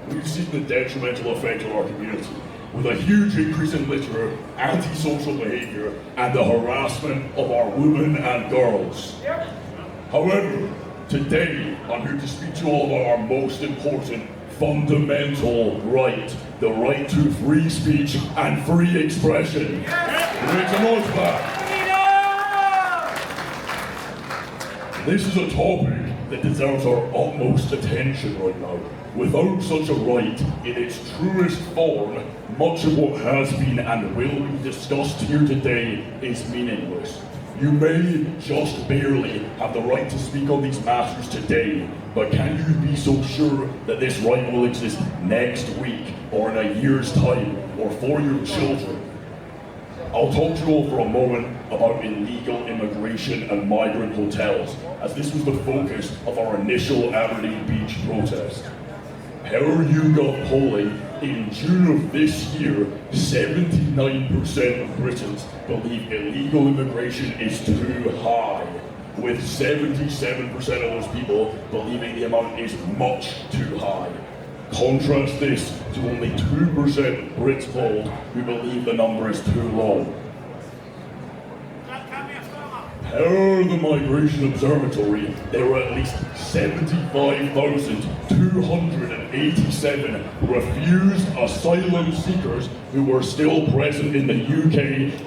We've seen the detrimental effect on our community, with a huge increase in litter, antisocial behaviour, and the harassment of our women and girls. However, today I'm here to speak to you all about our most important fundamental right, the right to free speech and free expression. Make some noise for that. This is a topic that deserves our utmost attention right now. Without such a right, in its truest form, much of what has been and will be discussed here today is meaningless. You may just barely have the right to speak on these matters today, but can you be so sure that this right will exist next week, or in a year's time, or for your children? I'll talk to you all for a moment about illegal immigration and migrant hotels, as this was the focus of our initial Aberdeen Beach protest. Per YouGov polling in June of this year, 79% of Britons believe illegal immigration is too high, with 77% of those people believing the amount is much too high. Contrast this to only 2% of Brits polled who believe the number is too low. Per the Migration Observatory, there were at least 75,287 refused asylum seekers who were still present in the UK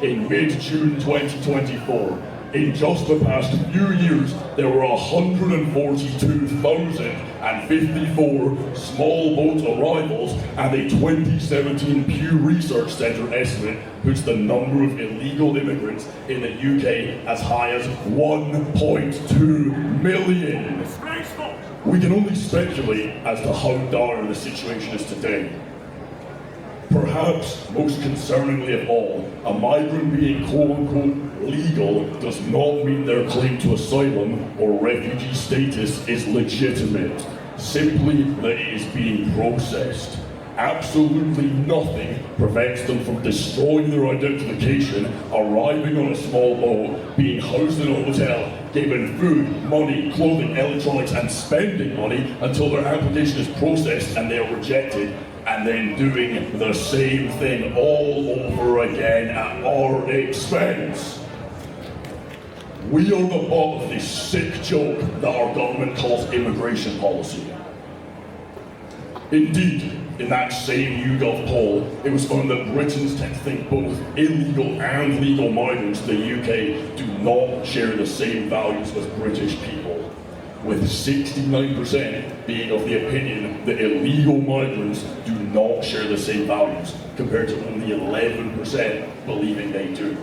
in mid-June 2024. In just the past few years, there were 142,054 small boat arrivals, and a 2017 Pew Research Centre estimate puts the number of illegal immigrants in the UK as high as 1.2 million. We can only speculate as to how dire the situation is today. Perhaps most concerningly of all, a migrant being quote-unquote legal does not mean their claim to asylum or refugee status is legitimate, simply that it is being processed. Absolutely nothing prevents them from destroying their identification, arriving on a small boat, being housed in a hotel, given food, money, clothing, electronics, and spending money until their application is processed and they are rejected, and then doing the same thing all over again at our expense. We are the butt of this sick joke that our government calls immigration policy. Indeed, in that same YouGov poll, it was found that Britons tend to think both illegal and legal migrants in the UK do not share the same values as British people, with 69% being of the opinion that illegal migrants do not share the same values, compared to only 11% believing they do.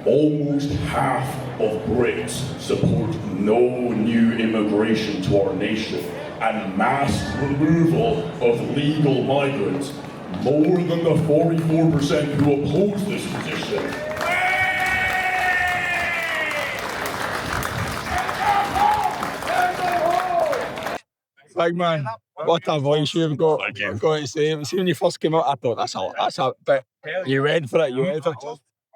Almost half of Brits support no new immigration to our nation, and mass removal of legal migrants, more than the 44% who oppose this position. Big man, what a voice you've got. Thank you. I've got to say, see when you first came out, I thought that's a bit. You went for it.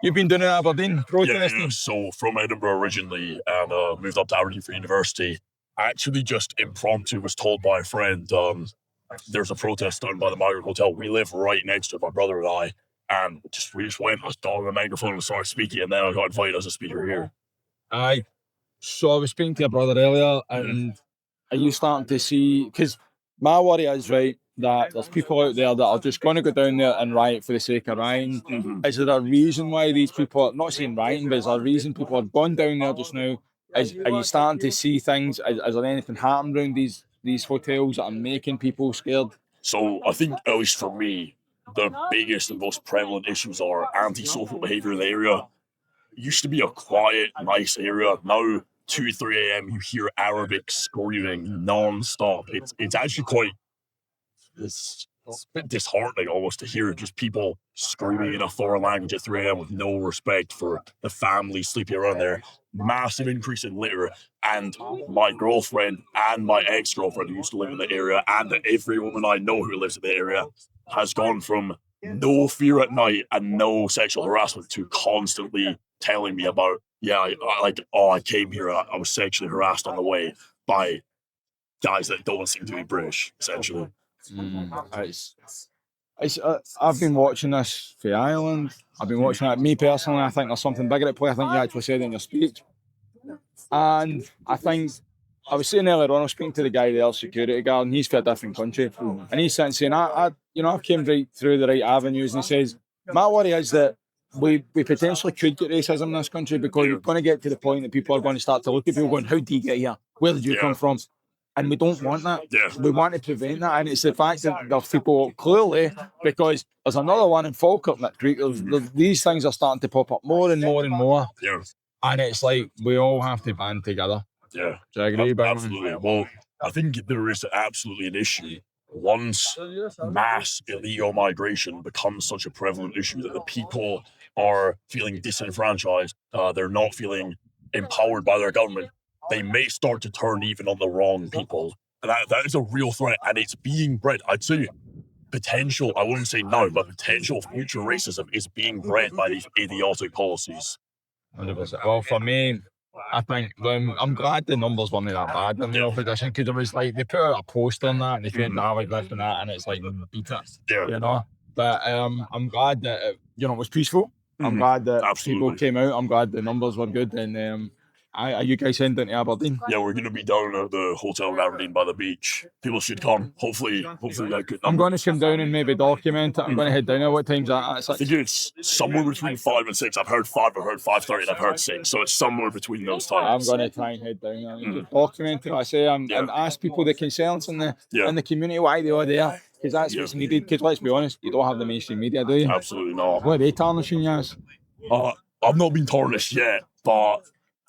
You've been doing it in Aberdeen, protesting. Yeah, so from Edinburgh originally, and moved up to Aberdeen for university. I actually just impromptu was told by a friend, there's a protest down by the Migrant Hotel. We live right next to it, my brother and I, and we just went, I was on the microphone and started speaking, and then I got invited as a speaker here. Aye. So I was speaking to your brother earlier, and are you starting to see, because my worry is, right, that there's people out there that are just going to go down there and riot for the sake of rioting. Mm-hmm. Is there a reason why these people, are not saying rioting, but is there a reason people are going down there just now? Are you starting to see things? Is there anything happening around these hotels that are making people scared? So I think, at least for me, the biggest and most prevalent issues are antisocial behaviour in the area. It used to be a quiet, nice area. Now, 2, 3 a.m., you hear Arabic screaming non-stop. It's actually quite... It's a bit disheartening almost to hear just people screaming in a foreign language at 3 a.m. with no respect for the family sleeping around there. Massive increase in litter, and my girlfriend and my ex-girlfriend who used to live in the area, and every woman I know who lives in the area, has gone from no fear at night and no sexual harassment to constantly telling me about, I came here, I was sexually harassed on the way by guys that don't seem to be British, essentially. I've been watching this for Ireland. I've been watching it. Me personally, I think there's something bigger at play. I think you actually said it in your speech. And I think, I was saying earlier on, I was speaking to the guy there, security guard, and he's from a different country. And he's saying, I've came right through the right avenues, and he says, my worry is that we potentially could get racism in this country, because we're going to get to the point that people are going to start to look at people going, how did you get here? Where did you come from? And we don't want that. Yeah. We want to prevent that. And it's the fact that there's people, clearly, because there's another one in Falkirk next week, these things are starting to pop up more and more and more. Yeah. And it's like, we all have to band together. Yeah. Do you agree, Brian? Absolutely. Well, I think there is absolutely an issue. Once mass illegal migration becomes such a prevalent issue that the people are feeling disenfranchised, they're not feeling empowered by their government, they may start to turn even on the wrong people. And that is a real threat, and it's being bred. I'd say potential, I wouldn't say now, but potential future racism is being bred by these idiotic policies. 100%. Well, for me, I think I'm glad the numbers weren't that bad in the opposition, because it was like they put out a post on that and they said like this and that, and it's like beat it, you know. But I'm glad that it was peaceful. I'm glad that people came out. I'm glad the numbers were good, and are you guys heading down to Aberdeen? Yeah, we're going to be down at the hotel in Aberdeen by the beach. People should come. Hopefully that good. I'm going to come down and maybe document it. I'm going to head down there. What time's that? I think it's somewhere between 5 and 6. I've heard 5, I've heard 5:30, and I've heard 6. So it's somewhere between those times. I'm going to try and head down there and just document it. I say, and ask people the concerns in the community why they are there. Because that's what's needed. Because let's be honest, you don't have the mainstream media, do you? Absolutely not. What are they tarnishing you as? I've not been tarnished yet, but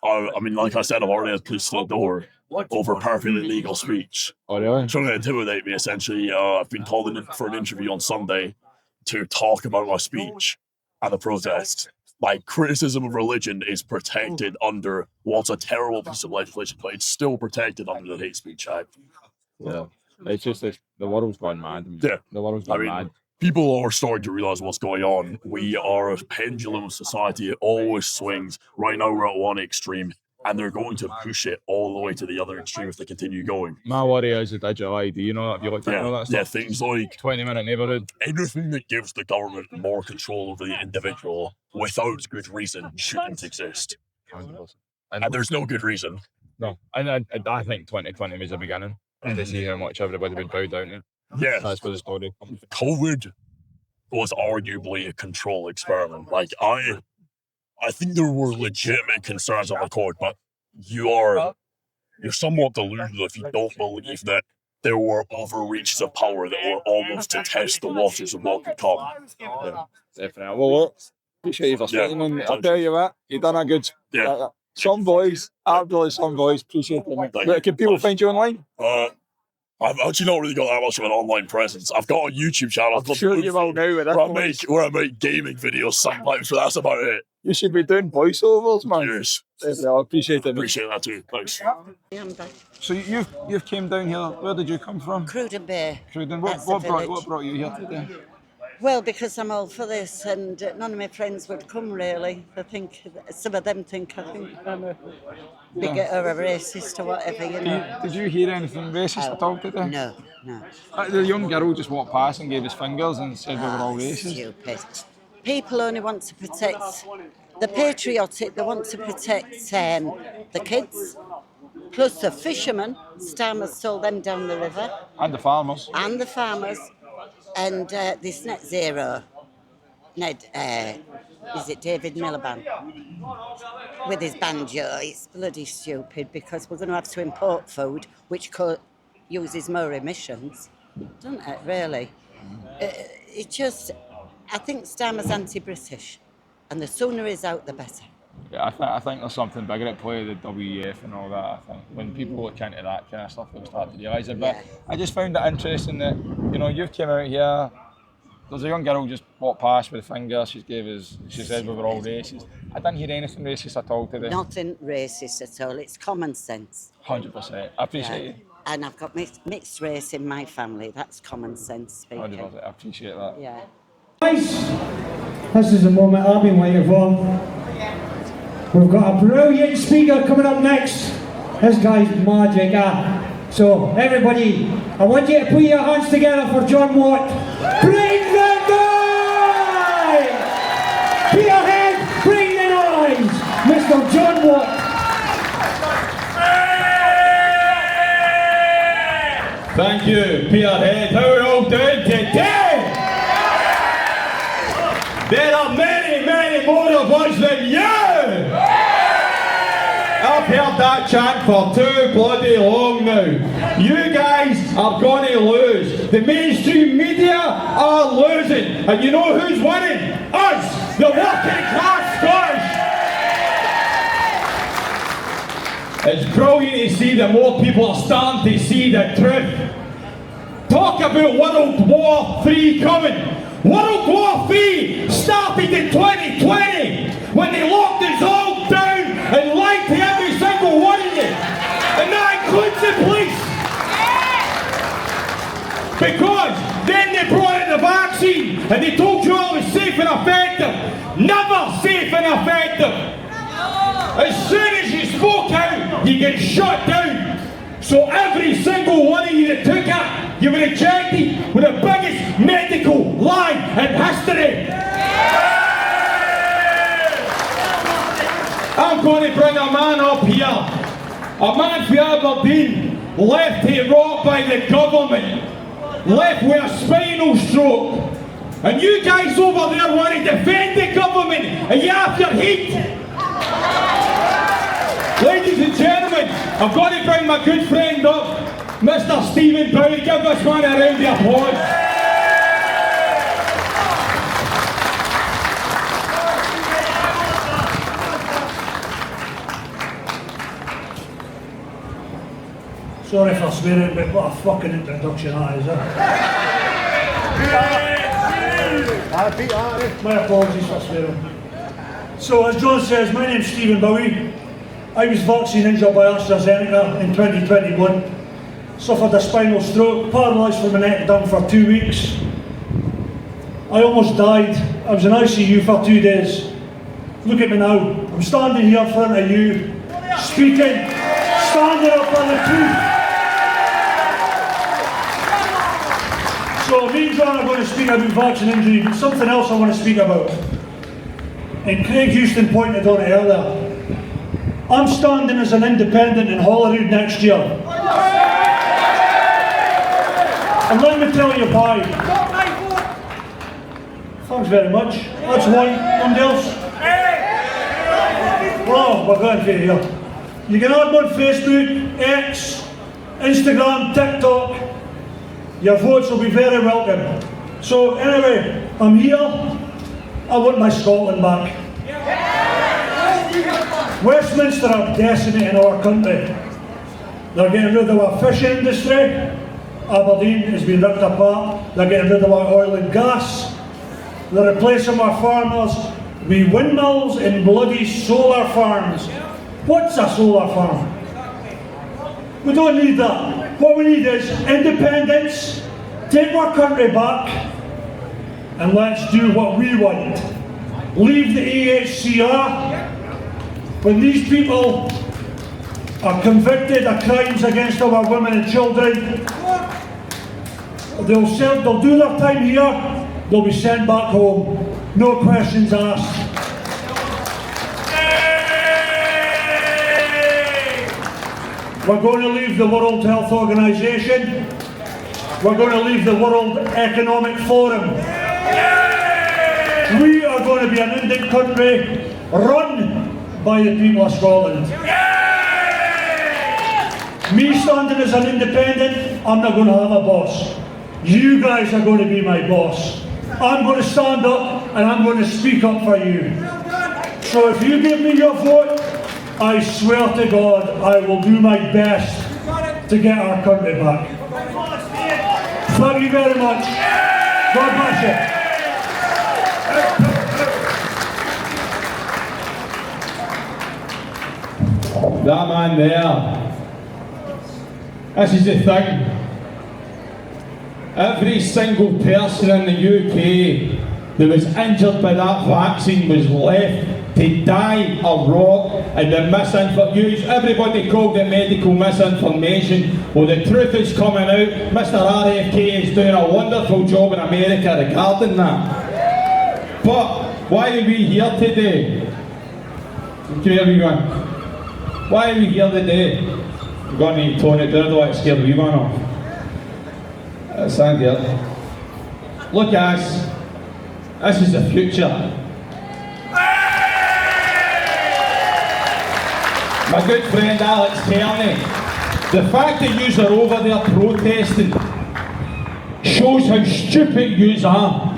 I mean, like I said, I've already had police to the door over perfectly legal speech. Oh, really? Trying to intimidate me, essentially. I've been called in for an interview on Sunday to talk about my speech at the protest. My criticism of religion is protected under what's a terrible piece of legislation, but it's still protected under the Hate Speech Act. Yeah. It's just the world's gone mad. Yeah. The world's gone mad. People are starting to realise what's going on. We are a pendulum society. It always swings. Right now, we're at one extreme. and they're going to push it all the way to the other extreme if they continue going. My worry is the digital ID, you know, if you looked at all that stuff. Yeah, things like 20-minute neighbourhood. Anything that gives the government more control over the individual without good reason shouldn't exist. 100%. And there's no good reason. No, and I think 2020 was the beginning. To see how much everybody would bow down to. Yeah. That's where the story. COVID was arguably a control experiment. Like, I think there were legitimate concerns on the court, but you're somewhat delusional if you don't believe that there were overreaches of power that were almost to test the waters of what could come. Yeah, definitely. Well, look, appreciate you for speaking, and I'll tell you what, you've done a good. Yeah. Some boys, absolutely some boys, appreciate it. Can people find you online? I've actually not really got that much of an online presence. I've got a YouTube channel. I'm sure you will now with that. Where I make gaming videos sometimes, but that's about it. You should be doing voiceovers, man. Yes. I appreciate it. Appreciate that too. Thanks. So you've came down here. Where did you come from? Cruden Bay. Cruden. That's What the village. brought you here today? Well, because I'm all for this, and none of my friends would come really. I think some of them think I'm a bigot or a racist or whatever, you know. Did you hear anything racist at all today? No. The young girl just walked past and gave us fingers and said we were all racist. Stupid. People only want to protect the patriotic. They want to protect the kids, plus the fishermen. Stammers sold them down the river. And the farmers. And this net zero, is it David Miliband? With his banjo, it's bloody stupid because we're going to have to import food which uses more emissions, doesn't it, really? I think Starmer's anti-British, and the sooner he's out, the better. Yeah, I think there's something bigger at play, the WEF and all that. I think when people look into that kind of stuff, they'll start to realise it. But I just found it interesting that, you know, you've came out here, there's a young girl just walked past with a finger, she said we were all racist. I didn't hear anything racist at all today. Nothing racist at all, it's common sense. 100%, I appreciate you. And I've got mixed race in my family, that's common sense speaking. 100%, I appreciate that. Yeah. Guys, this is the moment I've been waiting for. We've got a brilliant speaker coming up next. This guy's magic. So everybody, I want you to put your hands together for John Watt. Bring the noise! Peterhead, bring the noise! Mr. John Watt. Thank you, Peterhead. How are we all doing today? There are many, many more of us than you! I've heard that chant for too bloody long now. You guys are going to lose. The mainstream media are losing. And you know who's winning? Us, the working class Scottish. It's brilliant to see that more people are starting to see the truth. Talk about World War III coming. World War III started in 2020 when they locked us all down and lied to every single one of you. And that includes the police. Because then they brought in the vaccine and they told you all it was safe and effective. Never safe and effective. As soon as you spoke out, you get shut down. So every single one of you that took it, you were rejected with the biggest medical lie in history. I'm going to bring a man up here. A man from Aberdeen, left to rot by the government, left with a spinal stroke. And you guys over there want to defend the government and you have your heat. Ladies and gentlemen, I've got to bring my good friend up, Mr. Stephen Bowie. Give this man a round of applause. Sorry for swearing, but what a fucking introduction that is, My apologies for swearing. So, as John says, my name's Stephen Bowie. I was vaccine injured by AstraZeneca in 2021. Suffered a spinal stroke, paralysed from the neck down for 2 weeks. I almost died. I was in ICU for 2 days. Look at me now. I'm standing here in front of you, speaking, standing up for the truth. So me and John are going to speak about vaccine injury, but something else I want to speak about. And Craig Houston pointed on it earlier. I'm standing as an independent in Holyrood next year. And let me tell you why. Thanks very much. That's one. Nobody else? Oh, we're going for here. You can add me on Facebook, X, Instagram, TikTok. Your votes will be very welcome. So anyway, I'm here. I want my Scotland back. Westminster are decimating our country. They're getting rid of our fishing industry. Aberdeen has been ripped apart. They're getting rid of our oil and gas. They're replacing our farmers with windmills and bloody solar farms. What's a solar farm? We don't need that. What we need is independence, take our country back, and let's do what we want. Leave the EHCR. When these people are convicted of crimes against our women and children, they'll do their time here, they'll be sent back home. No questions asked. We're going to leave the World Health Organization. We're going to leave the World Economic Forum. We are going to be an independent country run by the people of Scotland. Me standing as an independent, I'm not going to have a boss. You guys are going to be my boss. I'm going to stand up and I'm going to speak up for you. So if you give me your vote, I swear to God, I will do my best to get our country back. Thank you very much. God bless you. That man there. This is the thing. Every single person in the UK that was injured by that vaccine was left to die or rot in the misinformation. Everybody called it medical misinformation. Well, the truth is coming out. Mr. RFK is doing a wonderful job in America regarding that. But why are we here today? Here we go. Why are we here today? We're going to tone it down, I don't want to scare the wee man off. Stand here. Look guys, this is the future. My good friend Alex Kearney, the fact that yous are over there protesting shows how stupid yous are.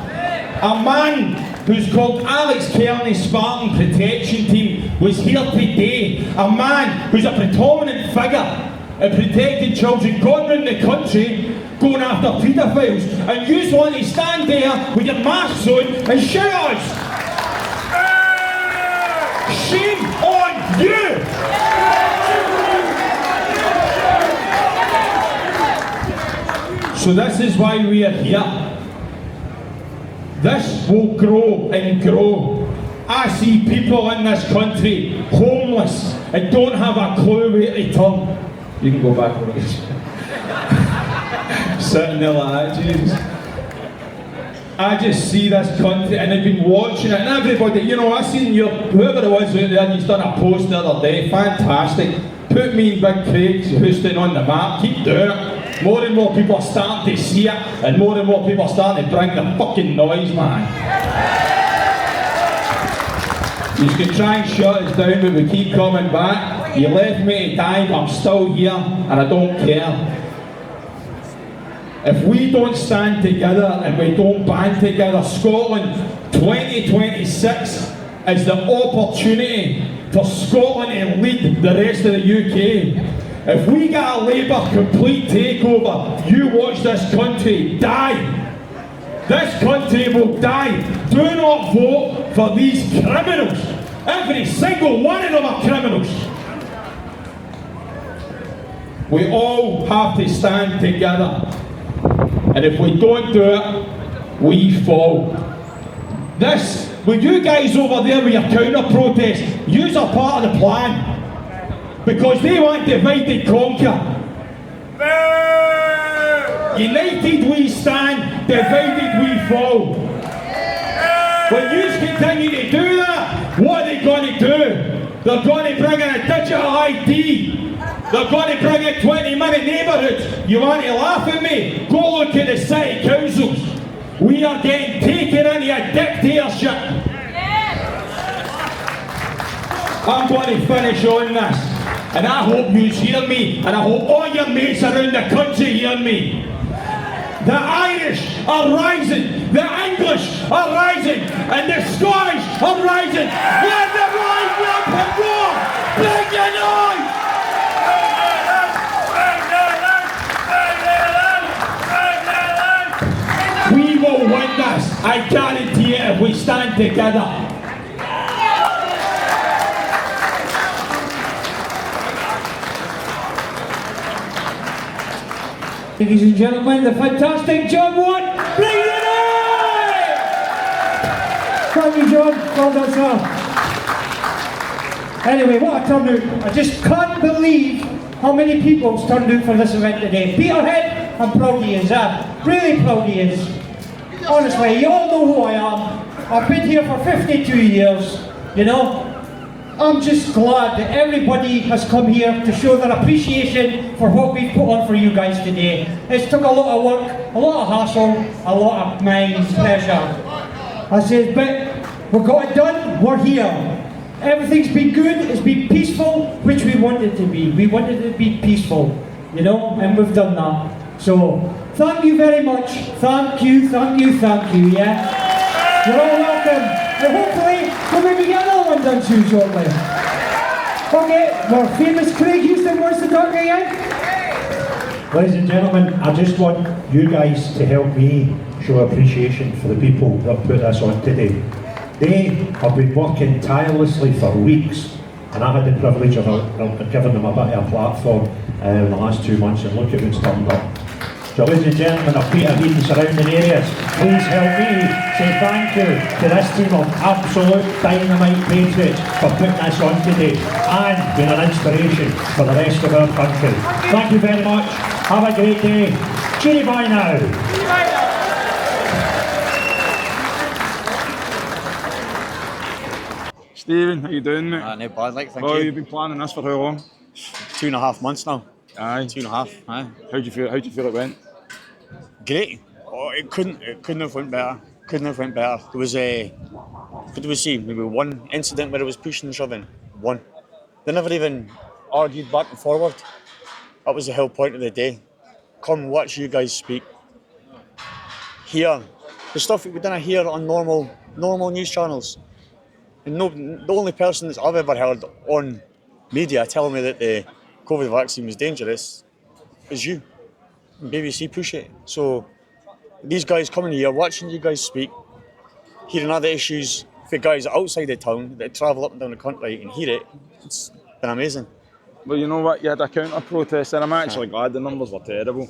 A man who's called Alex Kearney Spartan Protection Team was here today. A man who's a predominant figure in protecting children going around the country going after paedophiles, and you want to stand there with your masks on and shout at us. Shame on you! So this is why we are here. This will grow and grow. I see people in this country homeless and don't have a clue where to turn. You can go back for it. Sitting there like that, Jesus. I just see this country and I've been watching it and everybody, you know, I seen whoever it was out there and he's done a post the other day, fantastic. Put me and Big Craig Houston on the map, keep doing it. More and more people are starting to see it and more and more people are starting to bring the fucking noise, man. You can try and shut us down but we keep coming back. You left me to die but I'm still here and I don't care. If we don't stand together and we don't band together, Scotland 2026 is the opportunity for Scotland to lead the rest of the UK. If we get a Labour complete takeover, you watch this country die. This country will die. Do not vote for these criminals. Every single one of them are criminals. We all have to stand together. And if we don't do it, we fall. With you guys over there with your counter-protest, yous are part of the plan. because they want divide and conquer. United we stand, divided we fall. When you continue to do that, what are they going to do? They're going to bring in a digital ID. They're going to bring in 20-minute neighbourhoods. You want to laugh at me? Go look at the city councils. We are getting taken into a dictatorship. I'm going to finish on this, and I hope you hear me, and I hope all your mates around the country hear me. The Irish are rising, the English are rising, and the Scottish are rising. Let the rise up and roar! Bring your noise! We will win this. I guarantee it if we stand together. Ladies and gentlemen, the fantastic John Watt, bring it in! Thank you, John. Well done, sir. Anyway, what a turnout. I just can't believe how many people's turned out for this event today. Peterhead, I'm proud he is. Really proud he is. Honestly, you all know who I am. I've been here for 52 years, you know. I'm just glad that everybody has come here to show their appreciation for what we've put on for you guys today. It's took a lot of work, a lot of hassle, a lot of mind, pleasure. I said, but we got it done, we're here. Everything's been good, it's been peaceful, which we wanted to be. We wanted it to be peaceful, you know, and we've done that. So, thank you very much. Thank you, thank you, thank you, yeah? You're all welcome. And hopefully, we'll maybe get another one done soon shortly. Okay, our famous Craig Houston wants to talk again. Ladies and gentlemen, I just want you guys to help me show appreciation for the people that put this on today. They have been working tirelessly for weeks, and I had the privilege of giving them a bit of a platform in the last 2 months, and look at who's turned up. So ladies and gentlemen of Peterhead and surrounding areas, please help me say thank you to this team of absolute dynamite patriots for putting this on today and being an inspiration for the rest of our country. Thank you very much. Have a great day. Cheery bye now. Stephen, how you doing, mate? No bad, like, thank you. you. You've been planning this for how long? 2.5 months now. Aye. 2.5, aye. How do you feel it went? Great. Oh, it couldn't have went better. Couldn't have went better. There was what do we see? Maybe one incident where it was pushing and shoving. One. They never even argued back and forward. That was the whole point of the day. Come watch you guys speak. Hear the stuff we done here on normal news channels. And the only person that I've ever heard on media telling me that the COVID vaccine was dangerous is you. And BBC push it. So these guys coming here, watching you guys speak, hearing other issues for guys outside the town that travel up and down the country and hear it, it's been amazing. Well, you know what, you had a counter protest, and I'm actually glad the numbers were terrible.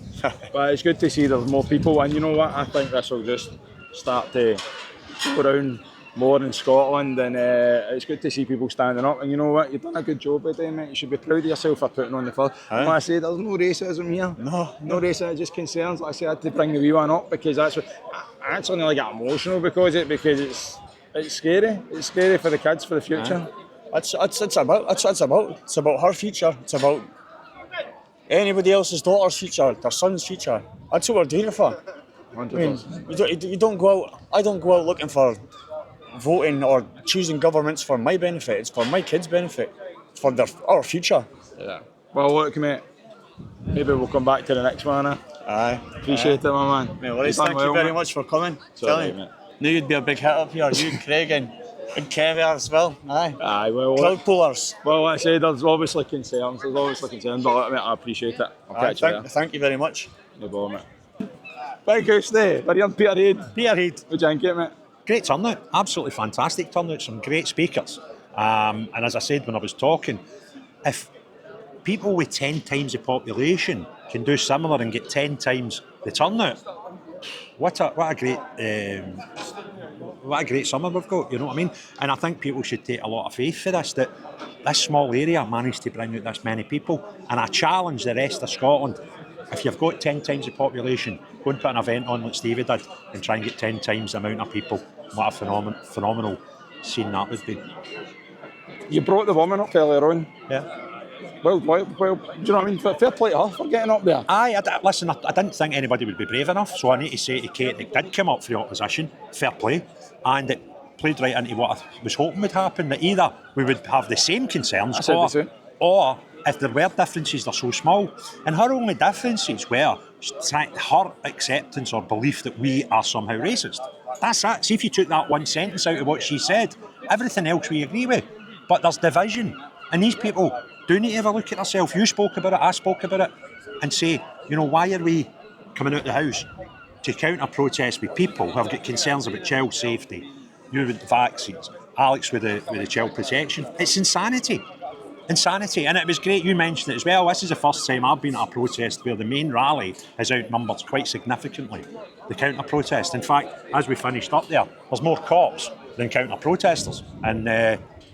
But it's good to see there's more people, and you know what, I think this will just start to go around more in Scotland, and it's good to see people standing up. And you know what, you've done a good job today, mate. You should be proud of yourself for putting on the field. And like I say, there's no racism here. No racism, just concerns. Like I say, I had to bring the wee one up because that's what I actually nearly get emotional because it's scary. It's scary for the kids, for the future. It's about her future. It's about anybody else's daughter's future, their son's future. That's what we're doing it for. 100%. I mean, you don't go out. I don't go out looking for voting or choosing governments for my benefit. It's for my kids' benefit. It's for our future. Yeah. Well, look, mate. Maybe we'll come back to the next one. Aye. Appreciate it, my man. No worries. Thank you very much for coming. Mate. Knew you'd be a big hit up here. You, Craig, and Kevin as well. Aye. Well, crowd pullers. Well, like I said, there's obviously concerns. But mate, I appreciate it. I'll catch you there. Thank you very much. No bother, mate. Thank you, Steve. We're here in Peterhead. Peterhead. What do you think, mate? Great turnout, absolutely fantastic turnout, some great speakers. And as I said when I was talking, if people with 10 times the population can do similar and get 10 times the turnout, what a great summer we've got, you know what I mean? And I think people should take a lot of faith for this, that this small area managed to bring out this many people, and I challenge the rest of Scotland. If you've got 10 times the population, go and put an event on like Stevie did and try and get 10 times the amount of people. What a phenomenal scene that would be. You brought the woman up earlier on. Yeah. Well, do you know what I mean? Fair play to her for getting up there. Listen, I didn't think anybody would be brave enough, so I need to say to Kate that did come up for the opposition, fair play, and it played right into what I was hoping would happen, that either we would have the same concerns or if there were differences, they're so small. And her only differences were her acceptance or belief that we are somehow racist. That's it. See if you took that one sentence out of what she said, everything else we agree with. But there's division. And these people do need to have a look at themselves. You spoke about it, I spoke about it, and say, why are we coming out the house to counter-protest with people who have got concerns about child safety, you with the vaccines, Alex with the child protection? It's insanity. Insanity. And it was great you mentioned it as well. This is the first time I've been at a protest where the main rally has outnumbered quite significantly the counter-protest. In fact, as we finished up there's more cops than counter-protesters. And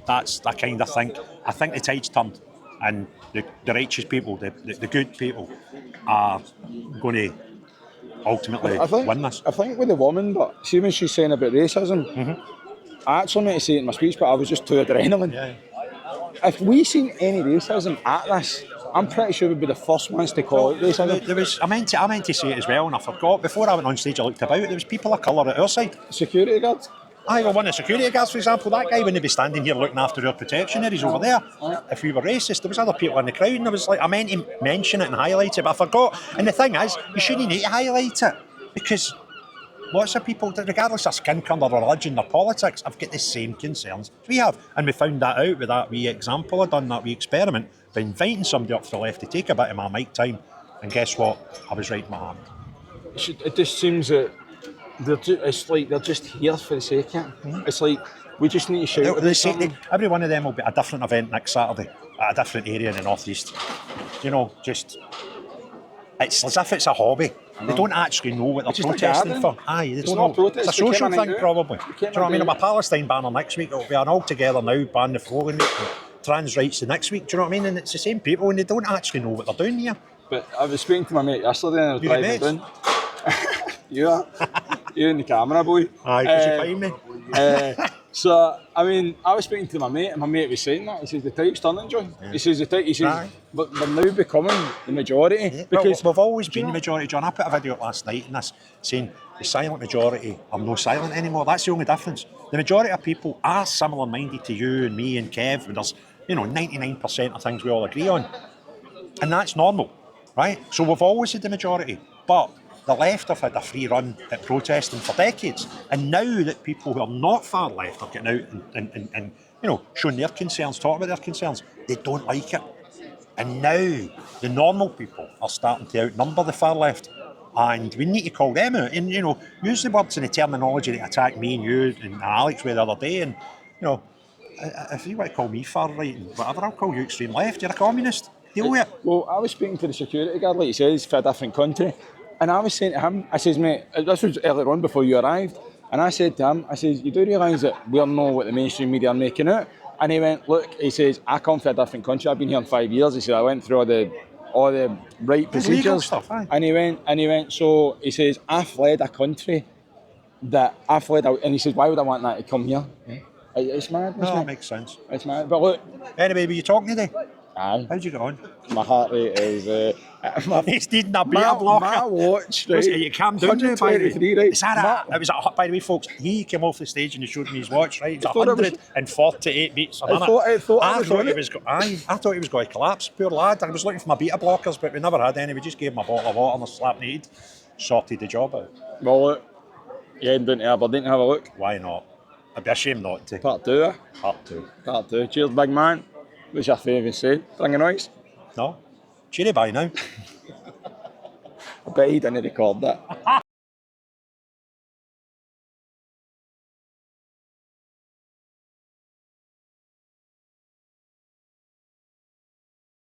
that's, I kind of think the tide's turned. And the righteous people, the good people are going to ultimately win this. I think with the woman, but see when she's saying about racism, I actually meant to say it in my speech, but I was just too adrenaline. Yeah. If we seen any racism at this, I'm pretty sure we'd be the first ones to call it racism. I meant to say it as well, and I forgot. Before I went on stage, I looked about. There was people of colour at our side. Security guards? One of the security guards, for example, that guy wouldn't be standing here looking after our protection there. He's over there. If we were racist, there was other people in the crowd, and I meant to mention it and highlight it, but I forgot. And the thing is, you shouldn't need to highlight it, because lots of people, regardless of skin colour or religion or politics, have got the same concerns we have. And we found that out with that wee example I done, that wee experiment, by inviting somebody up for the left to take a bit of my mic time. And guess what? I was right in my hand. It just seems that it's like they're just here for the sake of it. It's like we just need to shout. Every one of them will be at a different event next Saturday at a different area in the northeast. It's as if it's a hobby. They don't actually know what they're protesting for. They don't know. It's a social thing, probably. Do you know what I mean? I'm a Palestine banner next week. It'll be an all together now ban the flowing trans rights the next week. Do you know what I mean? And it's the same people, and they don't actually know what they're doing here. But I was speaking to my mate yesterday, and I was driving down. You and the camera boy. Aye, because you find me. So, I mean, I was speaking to my mate, and my mate was saying that. He says, the tide's turning, John. Yeah. He says, but we're now becoming the majority. Yeah. Because we've always been the majority, John. I put a video up last night in this saying the silent majority are no silent anymore. That's the only difference. The majority of people are similar-minded to you and me and Kev, and there's 99% of things we all agree on. And that's normal, right? So we've always had the majority. But the left have had a free run at protesting for decades, and now that people who are not far left are getting out and showing their concerns, talking about their concerns, they don't like it. And now the normal people are starting to outnumber the far left, and we need to call them out and use the words and the terminology that attacked me and you and Alex with the other day. And if you want to call me far right and whatever, I'll call you extreme left. You're a communist. Deal with it. Well, I was speaking to the security guard, like he says, for a different country. And I was saying to him, I says, mate, this was earlier on before you arrived, and I said to him, I says, you do realise that we're not what the mainstream media are making out? And he went, look, he says, I come from a different country, I've been here in 5 years. He said, I went through all the right procedures. Stuff, and he went, so he says, I fled a country and he says, why would I want that to come here? Yeah. It's mad. No, it makes sense. It's mad. But look. Anyway, were you talking today? Aye. How'd you get on? My heart rate is... He's needing a beta blocker. My watch, right? You calm down now, by the way. Right? Is that it? It was, by the way, folks, he came off the stage and he showed me his watch, right? It's 148 beats a minute. I thought he was going to collapse, poor lad. I was looking for my beta blockers, but we never had any. We just gave him a bottle of water and a slap in the head. Sorted the job out. Well, look, you're heading down to Aberdeen to have a look. Why not? I'd be ashamed not to. Part 2, eh? Part 2. Cheers, big man. What's your favourite say? Bring a noise? No. Cheery bye now. I bet he didn't record that.